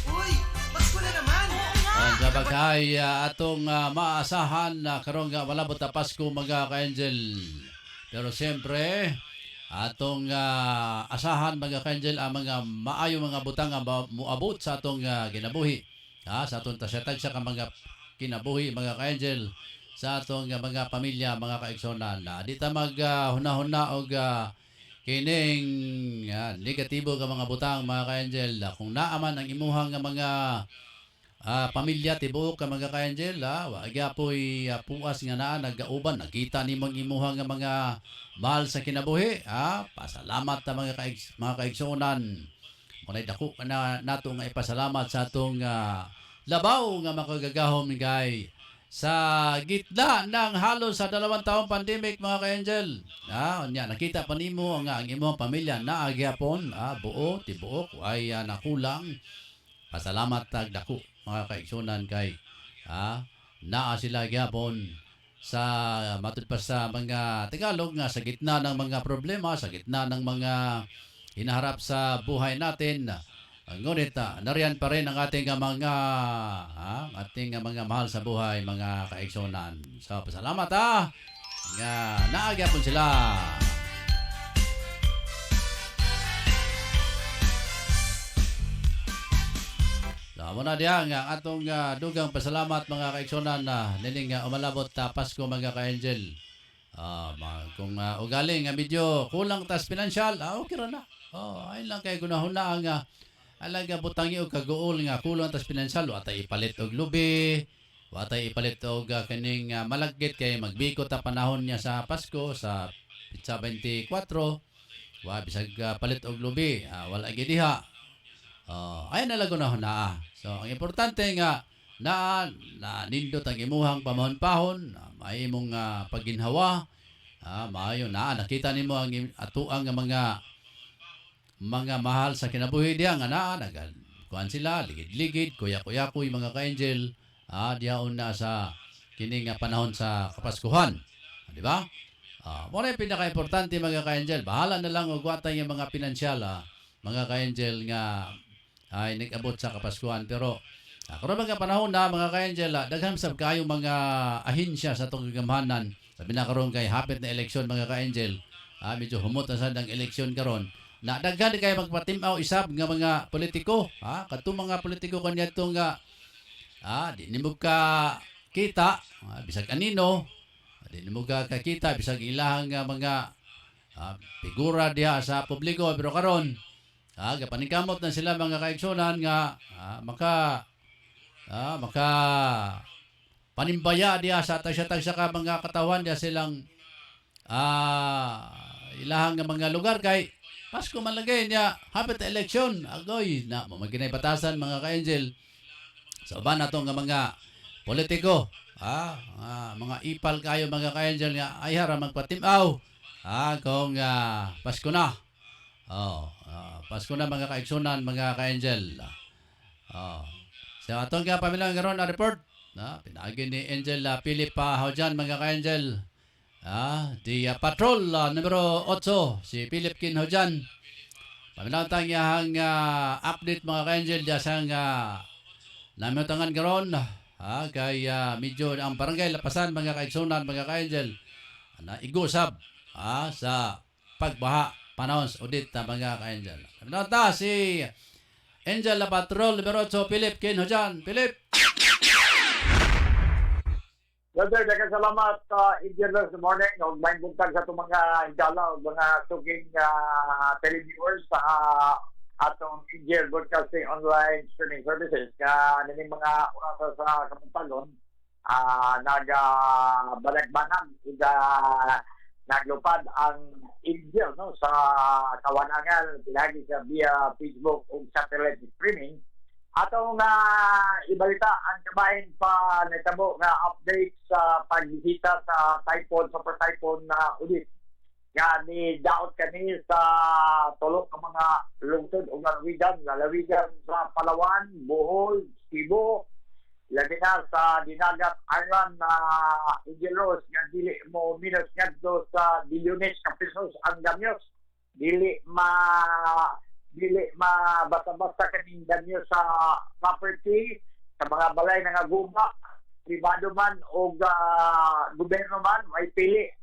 Uy! Pasko na naman! Ang sabagay atong maasahan na karong malabot na Pasko mga ka-angel. Pero siyempre, atong asahan mga ka-angel ang mga maayo mga butang nga muabot sa atong kinabuhi. Sa atong tasyatag sa mga kinabuhi mga ka-angel. sa atong mga pamilya, mga kaigsonan. Di ta mag huna-huna og kining negatibo ka mga butang, mga ka-angel. Kung naaman ang imuhang nga mga pamilya tibuok ka mga ka-angel, wa gyapoy puas nga naa nagauban, nakita nimo ang imuhang nga mga mahal sa kinabuhi. Pasalamat ta mga kaigsonan. Munay dako na nato nga ipasalamat sa atong labaw nga makagagahom kay sa gitna ng halos sa 2 taong pandemic, mga ka-angel. Nakita pa nimo ang imong pamilya na agyapon, buo tibuok ay nakulang. Pasalamat tag dako mga kaigsunan kay naa sila gyapon sa matud pa sa mga Tagalog nga sa gitna ng mga problema, sa gitna ng mga hinaharap sa buhay natin. Ngunit nariyan pa rin ang ating mga mahal sa buhay, mga kaigsonan. So pasalamat nga naagyapon sila. Muna diya nga atong dugang pasalamat, mga kaigsonan, na nining umalabot Pasko, mga ka-angel. Kung ugaling medyo kulang tas pinansyal, okay ra na. Ay lang kay gunahuna nga alaga butangi og kaguol nga kulang tas pinansyal, watay ipalit og lubi, watay ipalit og kaning malaggit kay magbikot ta panahon niya sa Pasko sa Pitsa 24. Bisag palit og lubi, wala gyud diha. Ay nalago na. So ang importante nga na nindot ang imuhang pamahon-pahon, may imong pagginhawa, maayo na nakita nimo ang atuang mga mahal sa kinabuhi diya nga kuan sila ligid-ligid, kuya-kuyakoy, mga ka-angel, diyaon na sa kining panahon sa Kapaskuhan, di ba? Mo na pinaka-importante, mga ka-angel. Bahala na lang og watay nga mga pinansyal, mga ka-angel, nga ay nag-abot sa Kapaskuhan. Pero karon mga panahon na, mga ka-angel, daghan sab kayo mga ahensya sa itong gagamhanan. Sabi na karon kay hapit na eleksyon, mga ka-angel, medyo humot na sad ang eleksyon karon. Na daghan kayo magpatimaw isab nga mga politiko. Kadto mga politiko kanya itong di nimo ka kita, bisag anino, di nimo ka kakita, bisag ilahang mga figura diha sa publiko. Pero karon gapaningkamot na sila, mga kaigsonan, nga maka panimbaya diya sa tagsa-tagsa ka mga katawan diya silang ilahang nga mga lugar kay Pasko malagay niya hapit na eleksyon. Agoy na maginay batasan, mga ka-angel, sa uban nato nga mga politiko, mga ipal kayo, mga ka-angel, nga ay hara magpatimaw kung Pasko na. Pasko na, mga kaigsunan, mga ka-angel. So atong pamilang karon na report pinagi ni Angel Philip Haujan, mga ka-angel. Di patrol numero 8 si Philip Kin Haujan. Pamilang tangyahang update, mga ka-angel, diya sang namutangan karon kay medyo ang barangay Lapasan, mga kaigsunan, mga ka-angel, na igusab sa pagbaha panahon sa audit, mga ka-angel. Nata si Angel Patrol numero 8 Philip Kin Haujan. Philip. Brother, daghang salamat engineers, good morning. Og may buntag sa itong mga higala o mga suging televiewers sa atong engineer broadcasting online streaming services. Nining mga oras sa kamuntagon, nagbalag-banag, naglupad ang Angel sa Kawanangan, pinagi sa via Facebook o satellite streaming. Atong ibalita ang kabahin pa natabo nga update sa pagbisita sa typhoon, super typhoon na ulit. Nga ni daot kami sa tulok ng mga lungsod o lalawigan sa Palawan, Bohol, Cebu, labi na sa Dinagat Island na Igelos, nga dili mo minus nga sa bilyones ka pesos ang damyos. Dili basta-basta kaming danyo sa property, sa mga balay nga guba, pribado man o gobyerno man, may pili.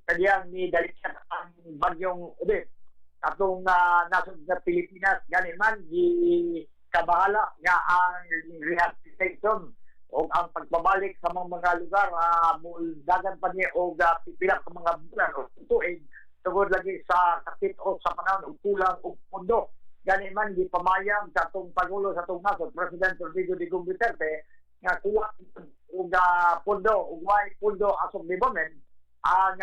Kadiyang ni dalikan ang bagyong ulit. Atong nasod sa Pilipinas, gani man, di kabahala nga ang rehabilitation o o ang pagbabalik sa mga lugar dagan pa niya o pipila ka mga bulan o tuig tungod lagi sa sakit o sa panahon o kulang o pundo. Gani man di pamayag sa atong Pangulo sa atong nasod, President Rodrigo Digong Duterte, nga kuha og pundo, ug way pundo as of the moment ang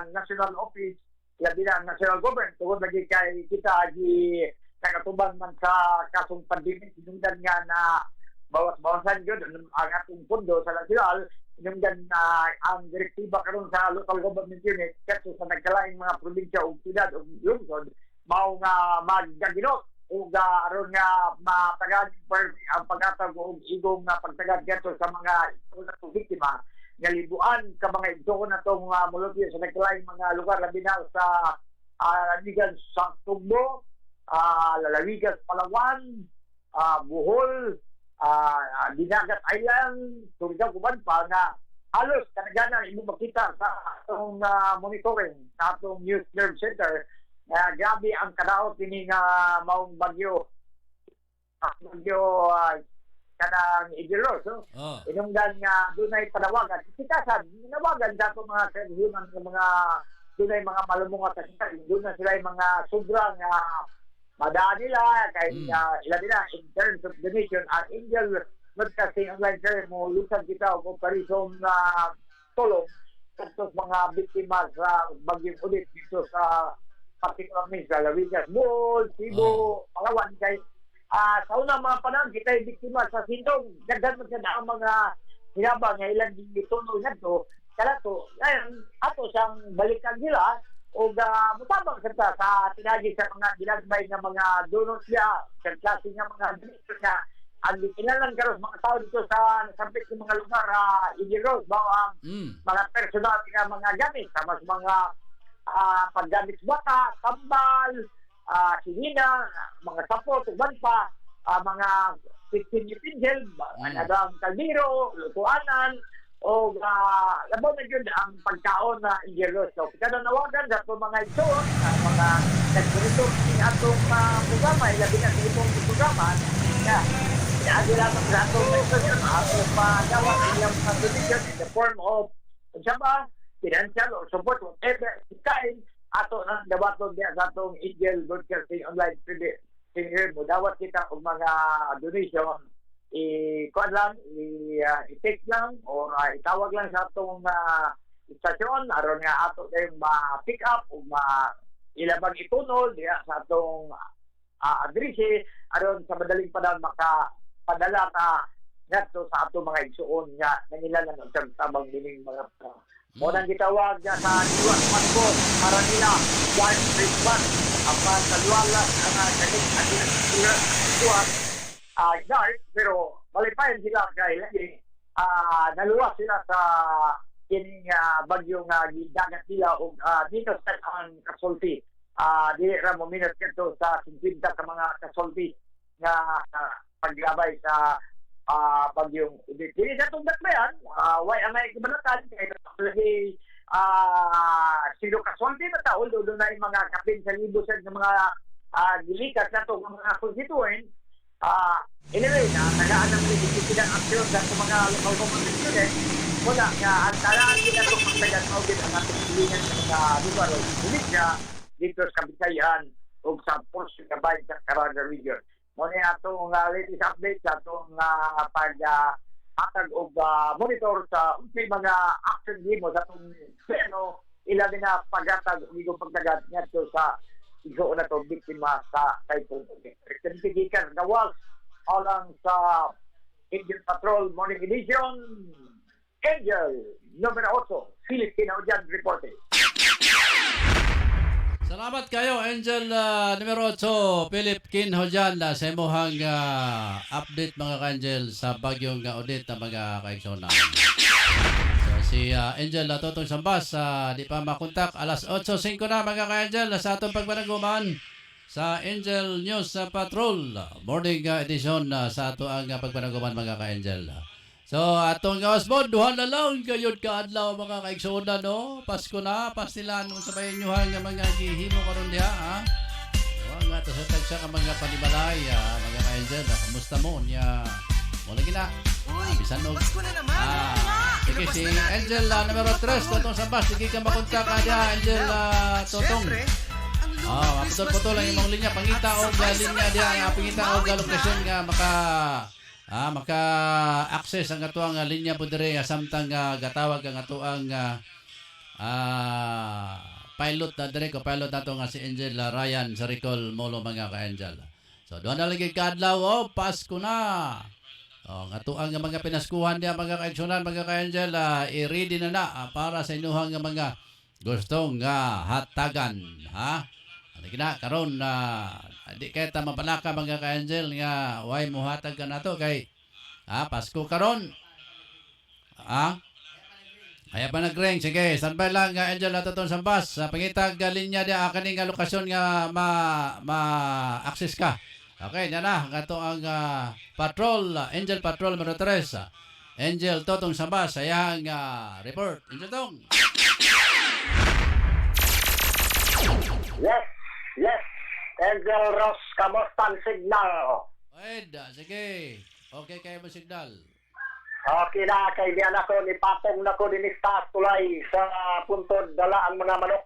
national office, labi na national government, tungod lagi kay kita di nakatubang man sa kasong pandemic, sinundan nga na bawas-bawasan yun ang atong pundo sa national, sinundan na ang direktiba karon sa local government unit kaso sa nagkalaing mga probinsya o siyudad o lungsod, mao nga maggaginot o aron nga matagad ang pagkatag o igong pagtagad dito sa mga biktima nga libuan ka mga igsoon na itong mulupyo sa nagkalaing mga lugar labi na sa Ligan sa Tugbo, Lalawigan, Palawan, Bohol, Dinagat Island, Surigao, Cuban pa nga halos kanaganan imo makita sa atong monitoring sa atong News Nerve Center. Grabe ang kadaot ini nga maong bagyo kanang Igiros, no? Inungdan nga dunay panawagan. Kita sa nawagan sa atong mga kaibigan ng mga dunay mga malumong at dunay sila mga sobrang madaan nila kay ilan nila in terms of donation ang Angel Broadcasting Online Service mo lusan kita o comparison na tulong sa mga biktima sa bagyong ulit dito sa particularly sa Lalawigan, Bohol, Cebu, Palawan kay sa unang mga panahon kita ay biktima sa Sintong daghan man sa mga hinabang nga ilang gitunog ngadto kala to ngayon ato siyang balikan nila o mutabang sa tinagi sa mga ginagbay ng mga donors niya, sa klase ng mga donors niya, ang kinalan karon mga tao dito sa nasampit ng mga lugar, Igiros, ang mga personal nga mga gamit, sa mas mga paggamit bata, tambal, sinina, mga sapot, uban pa, mga 15 pinsel, anadang kaldero, lutuanan, o labaw na yun ang pagkaon na Igiros. So, kita na nawagan sa mga igsoon, mga nagpunitong atong programa, ilabi na sa itong programa, Adi lamang sa atong nagsoon, atong magawa ilang mga donation in the form of financial or support, whatever, kain, ato nang dawaton diya sa atong Angel Broadcasting Online Premier mo, dawat kita og mga donation, i-kuan lang, i-text lang, o itawag lang sa atong istasyon, aron nga ato tayong ma-pick up, o ilabang itunol, diya sa atong address, aron sa madaling panahon makapadala ka ngadto sa atong mga igsuon nga nangilangan ang tabang dining mga mo nang gitawag nga sa Diwas Mango para nila one response apan kalwala ang kaning atin Diwas dark pero malipayan sila kay lagi naluwas sila sa kining bagyong gidagat nila og dito sa ang kasulti dili ra mo minus kadto sa 50 ka mga kasulti nga paglabay sa bagyong dili sa tong dakbayan way amay kibalatan kay lagi sino kasulti na taon do na mga kapin sa libo sa mga dilikat sa to mga constituent anyway nagaan ng silang aksyon sa mga local government unit wala nga ang talaan nila itong magtagan audit ang ating pilingan sa mga lugar o ulit niya dito sa Kabitayan o sa portion na bayan sa Caraga region. Muna itong latest update sa itong pag-atag o monitor sa mga action mo sa itong pleno ilabi na pag-atag o igong pagtagat niya ito sa iso na ito biktima sa Typhoon. Rektifikan gawas alang sa Indian Patrol Morning Edition, Angel, numero 8, Philip Kinaujan reporting. Salamat kayo, Angel numero 8, Philip Kinaujan sa imuhang update mga ka-Angel sa bagyong audit na mga kaigsonan. Si Angel Totong Sambas, di pa makontak, alas 8:05 na mga ka-Angel sa atong pagpanaguman sa Angel News Patrol Morning Edition sa ato ang pagpanaguman mga ka-Angel. So atong gawas-bod, duha na lang gayud kaadlaw mga kaigsonan, no? Pasko na, pastilan mo sa bayan nyo nga mga gihimo karon diha, ha? Nga to sa tagsa ka mga panimalay, mga ka-Angel, kamusta mo niya? Mo lagi na. Uy, bisan og Pasko na naman. sige si Angel numero 3 Totong Sambas, sige ka makontak ka dia Angel Totong. Siyempre, ang lumang Christmas Putol-putol lang tree imong linya, pangita at og sabay-sabay linya dia, tayong pangita og umawit lokasyon na. nga maka-access ang atuang linya po dire samtang gatawag ang atuang pilot na dire ko pilot nato nga si Angel Ryan sa Ricol Molo mga ka-Angel. So doon na lagi kadlaw, Pasko na. Ang atuang nga mga pinaskuhan dia mga ka-aksyonan, mga ka-Angel, i-ready na para sa inuhang nga mga gustong hatagan, ha? Ano gina karon di kita mabalaka mga ka-Angel nga way muhatag ka nato kay Pasko karon. Kaya pa nag-ring. Sige, standby lang Angel Totong Sambas. Sa pangitag linya dia kaning lokasyon nga ma-access ka. Okay, yan na. Gato ang patrol, Angel Patrol numero 3. Angel Totong Sambas. Sayang report. Angel Tong. Yes. Angel Ross, kamusta ang signal? Sige. Okay kayo mo signal. Okay na, kaibigan ako, nipatong na ko din sa tulay sa puntod dala ang mga manok.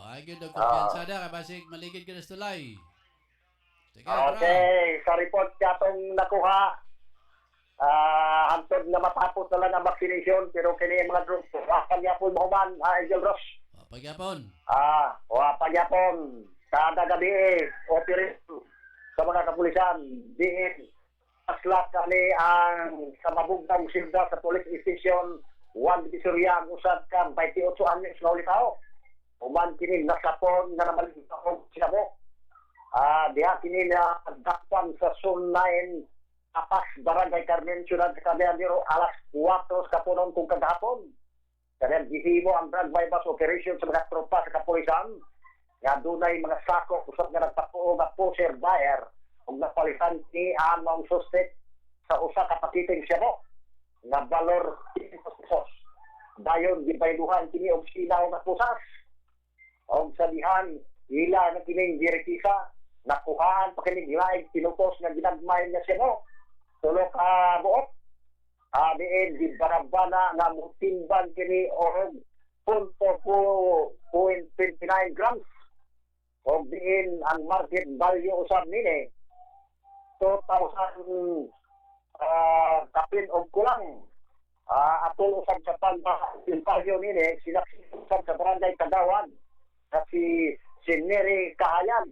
Ay good og kumpiyansa da kay basig maligid ka na sa tulay. Sige, Okay, sa report katong nakuha, hantod na matapos na lang ang vaccination, pero kini mga group, pagyapon mo man, Angel Ross. Pagyapon. Pagyapon, kada gabi, operate sa mga kapulisan, diin, aslat kani ang sa mabugdang silda sa police station 1 Divisoria ang usad ka 28 anyos na ulit tao. Uman kini nasapon na naman ako sila mo. Diha kini na dakpan sa Zone 9 Apas Barangay Carmen Ciudad de Caballero alas 4 sa kapunon kung kagahapon. Kaya gihimo ang drug bypass operation sa mga tropa sa kapulisan. Nga dunay mga sako usap nga nagpakuo nga poser buyer ug napalitan ni among suspect sa usa ka pakiting siya mo nga valor 5 pesos. Dayon gibayluhan kini og sinaw na pusas. Og sabihan ila na kining direktisa nakuhaan pa kini gilaig pinutos nga ginagmay niya siya mo. Tulo ka buok. Diin di barabana nga mutimban kini og 0.29 grams. Og diin ang market value usab nini 2,000 kapin og kulang. Atol usab sa pagpapalyo nini sinaksinusab sa barangay Kagawan na si Neri Kahayan.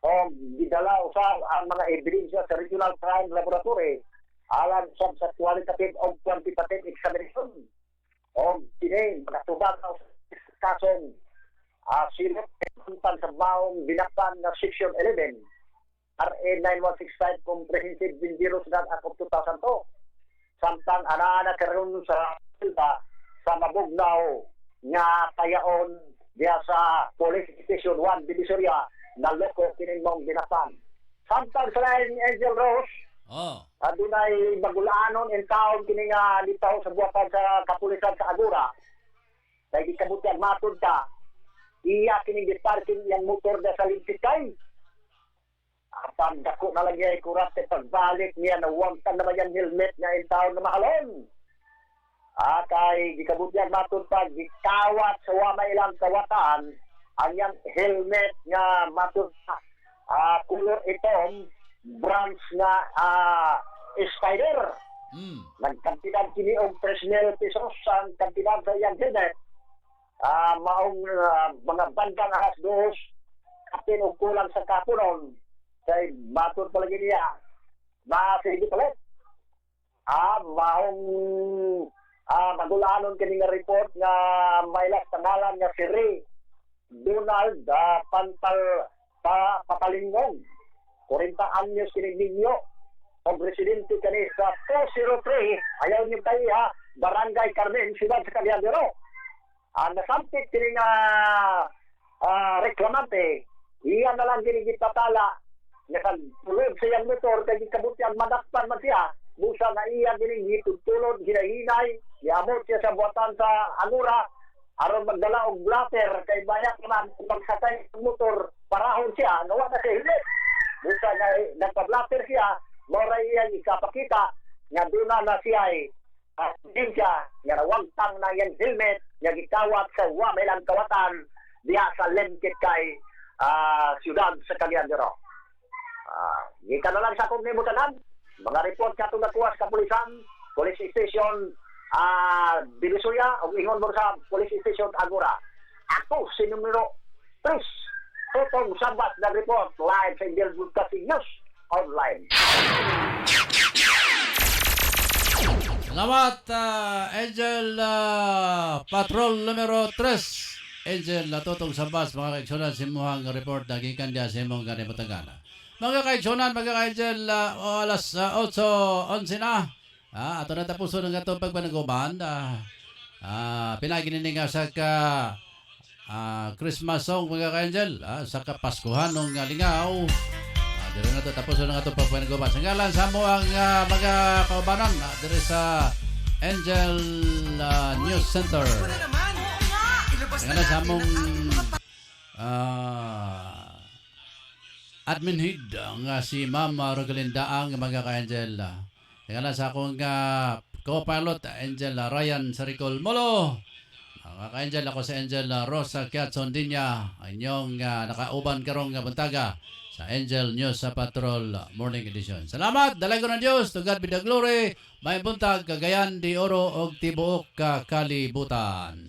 O gidala usab ang mga ebidensya sa Regional Crime Laboratory alang usab sa qualitative o quantitative examination. O kini nakatubag sa kasong silip sa baong binakpan na Section 11 RA 9165 Comprehensive Dangerous Drug Act of 2002. Samtang ana karon sa silba sa mabugnaw nga tayaon diya sa Police Station 1 Divisoria na loko kining mong binapan. Samtang sa lain Angel Rose, adunay magulaanon in town kini nga ditaw sa buwatan sa kapulisan sa Agura. Kay gikabuti ang matod ka, iya kining giparking yang motor da sa Lintikay. Pag dako na lang niya kurate pagbalik niya na huwag ka naman yung helmet niya in town na mahalon. Kay gikabutyan matod pag gikawat sa wama ilang kawatan ang yung helmet nga matod kulor itom branch nga spider. Nagkantidad kini og 3,000 pesos ang kantidad sa iyang helmet. Maong mga bandang alas 2 kapin og kulang sa kapunon. Kay matod palagi niya sige palit maong magulanon kini nga report nga may tangalan nga si Ray Donald Papalingong 40 anyos kini ninyo og residente kani sa 203 ayaw niyo tayo Barangay Carmen Ciudad de Caballero. Nasampit kini nga reklamante iya na lang ginigipatala nakatulog sa iyang motor kay gikabuti ang madakpan man siya busa na iya gining gitutulod ginahinay giamot siya sa buwatan sa Agura aron magdala og blatter kay bayak naman pagsakay sa motor parahon siya nawa na siya hilit busa na nagpa-blatter siya mora iya ikapakita nga duna na siya ay siya nga nawagtang na yung helmet nga gikawat sa wamelang kawatan diya sa Lemkit kay siyudad sa Cagayan de Oro. Gika na lang sa akong nimutanan, mga report sa itong nakuha sa kapulisan, police station Divisoria o ingon mo sa police station Agora. Ako si numero 3 Totong Sabat na report live sa Angel Broadcasting News Online. Salamat, Angel Patrol numero 3. Angel Totong Sabas, mga kaigsunan, simuhang report na gikan diya sa imong ganipatagana. Mga kaigsunan, mga ka-Angel, alas 8:11 na. Ato na tapuso ng atong pagpanaguban. Pinaginin nga sa Christmas song, mga ka-Angel, sa kapaskuhan ng lingaw. Dito na ito, tapos na ito pagpanaguban. Sa ngalan sa mo ang mga kaubanan dito sa Angel News Center. Sa ngalan sa mong admin head nga si Ma'am Rogalinda ang mga ka-Angel. Sa ngalan sa akong co-pilot, Angel Ryan Saricol Molo. Mga ka-Angel, ako si Angel Rosa Kiatson Dinya, inyong nakauban karong buntaga sa Angel News sa Patrol Morning Edition. Salamat, dalago ng Diyos, to God be the glory, may buntag, Cagayan de Oro, og tibuok kalibutan.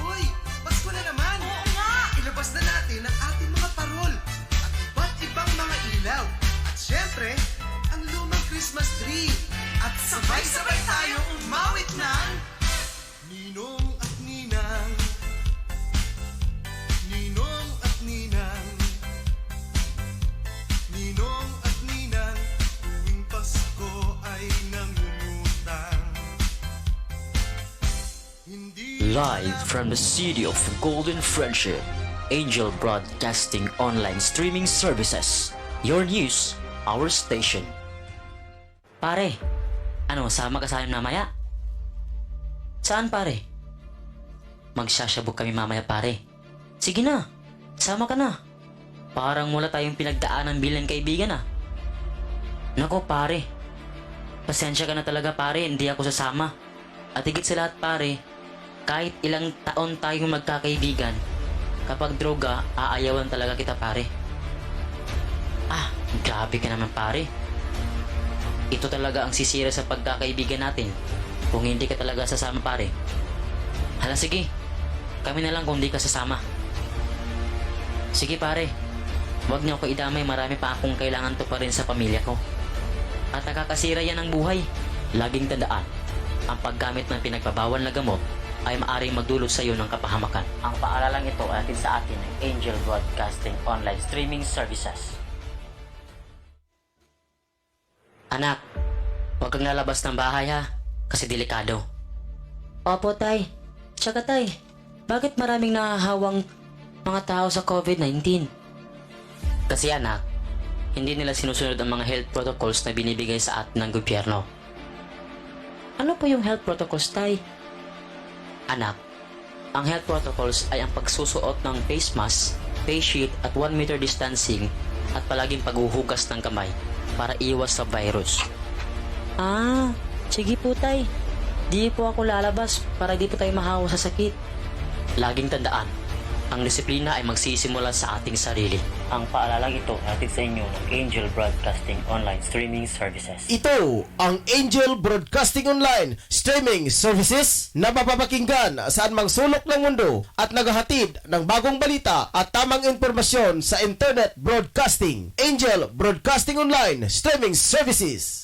Uy, Pasko na naman! Ilabas na natin ang ating mga parol at iba't ibang mga ilaw. At syempre, ang lumang Christmas tree. At sabay-sabay tayo umawit ng Ninong at Ninang, Ninong at Ninang, Ninong at Ninang, tuwing Pasko ay nangungutang. Live from the city of Golden Friendship, Angel Broadcasting Online Streaming Services. Your news, our station. Pare, ano, sama ka sa amin mamaya? Saan, pare? Magsasabog kami mamaya, pare. Sige na, sama ka na. Parang wala tayong pinagdaanan bilang kaibigan, ah. Nako, pare. Pasensya ka na talaga, pare, hindi ako sasama. At higit sa lahat, pare, kahit ilang taon tayong magkakaibigan, kapag droga, aayawan talaga kita, pare. Grabe ka naman, pare. Ito talaga ang sisira sa pagkakaibigan natin kung hindi ka talaga sasama, pare. Hala, sige. Kami na lang kung hindi ka sasama. Sige, pare. Huwag niyo ako idamay, marami pa akong kailangan to pa rin sa pamilya ko. At nakakasira yan ng buhay. Laging tandaan, ang paggamit ng pinagbabawal na gamot ay maaring magdulot sa iyo ng kapahamakan. Ang paaralang ito ay atin sa atin ng Angel Broadcasting Online Streaming Services. Anak, huwag kang lalabas ng bahay, ha, kasi delikado. Opo, tay. Tsaka, tay, bakit maraming nahahawang mga tao sa COVID-19? Kasi, anak, hindi nila sinusunod ang mga health protocols na binibigay sa atin ng gobyerno. Ano po yung health protocols, tay? Anak, ang health protocols ay ang pagsusuot ng face mask, face shield at 1 meter distancing at palaging paghuhugas ng kamay para iwas sa virus. Sige po, tay. Di po ako lalabas para di po tayo mahawa sa sakit. Laging tandaan, ang disiplina ay magsisimula sa ating sarili. Ang paalalang ito hatid sa inyo ng Angel Broadcasting Online Streaming Services. Ito ang Angel Broadcasting Online Streaming Services na mapapakinggan saan mang sulok ng mundo at naghahatid ng bagong balita at tamang impormasyon sa Internet Broadcasting. Angel Broadcasting Online Streaming Services.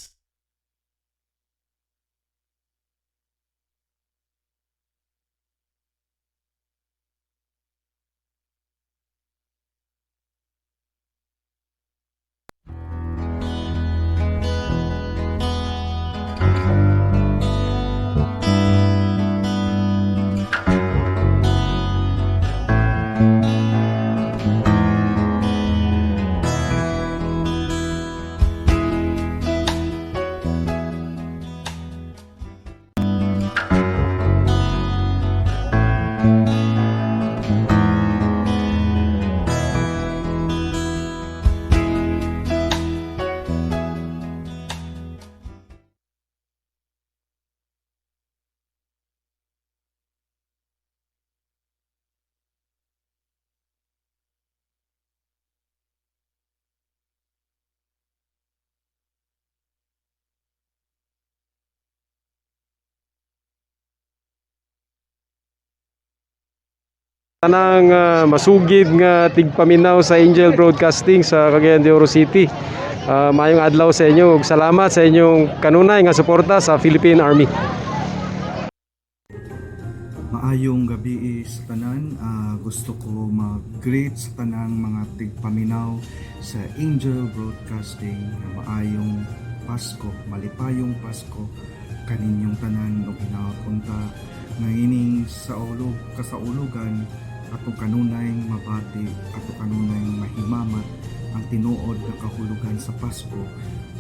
Tanang masugid nga tigpaminaw sa Angel Broadcasting sa Cagayan de Oro City. Maayong adlaw sa inyo ug salamat sa inyong kanunay nga suporta sa Philippine Army. Maayong gabi sa tanan. Gusto ko mag-greet sa tanang mga tigpaminaw sa Angel Broadcasting na maayong Pasko, malipayong Pasko kaninyong tanan ug hinapunta ngayining sa kasaulugan atong kanunay mabati ato kanunay mahimamat ang tinuod nga kahulugan sa Pasko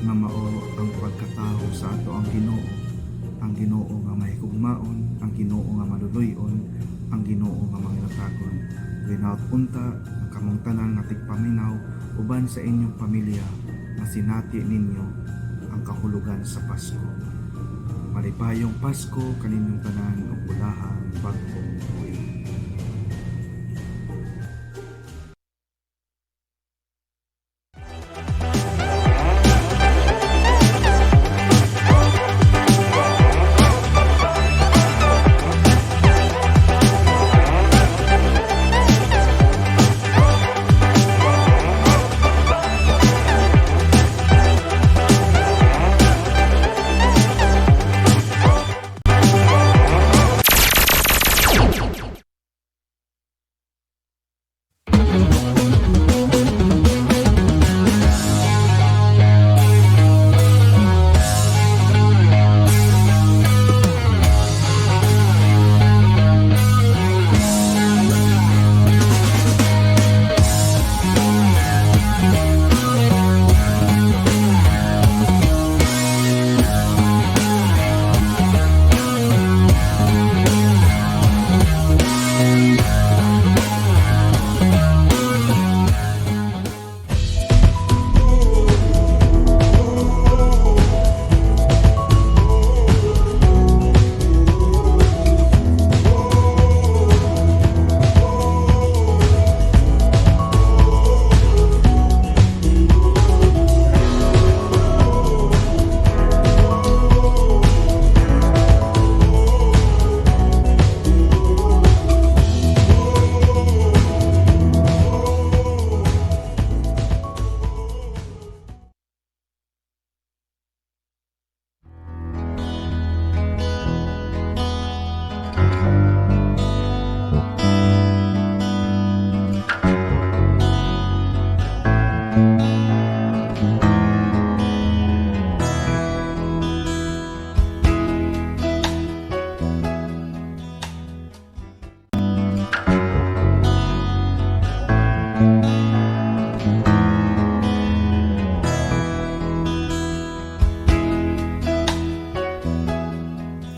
nga mao ang pagkatawo sa ato ang Ginoo nga mahigugmaon, ang Ginoo nga maluluyon, ang Ginoo nga manginatagon. Ginaot punta ang kamong tanan nga tigpaminaw uban sa inyong pamilya nga sinati ninyo ang kahulugan sa Pasko. Malipayong Pasko kaninyong tanan ug bulahang bagong tuig.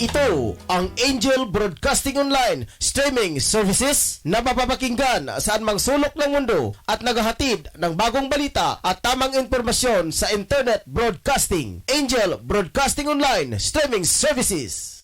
Ito ang Angel Broadcasting Online Streaming Services na mapapakinggan saan mang sulok ng mundo at naghahatid ng bagong balita at tamang impormasyon sa Internet Broadcasting. Angel Broadcasting Online Streaming Services.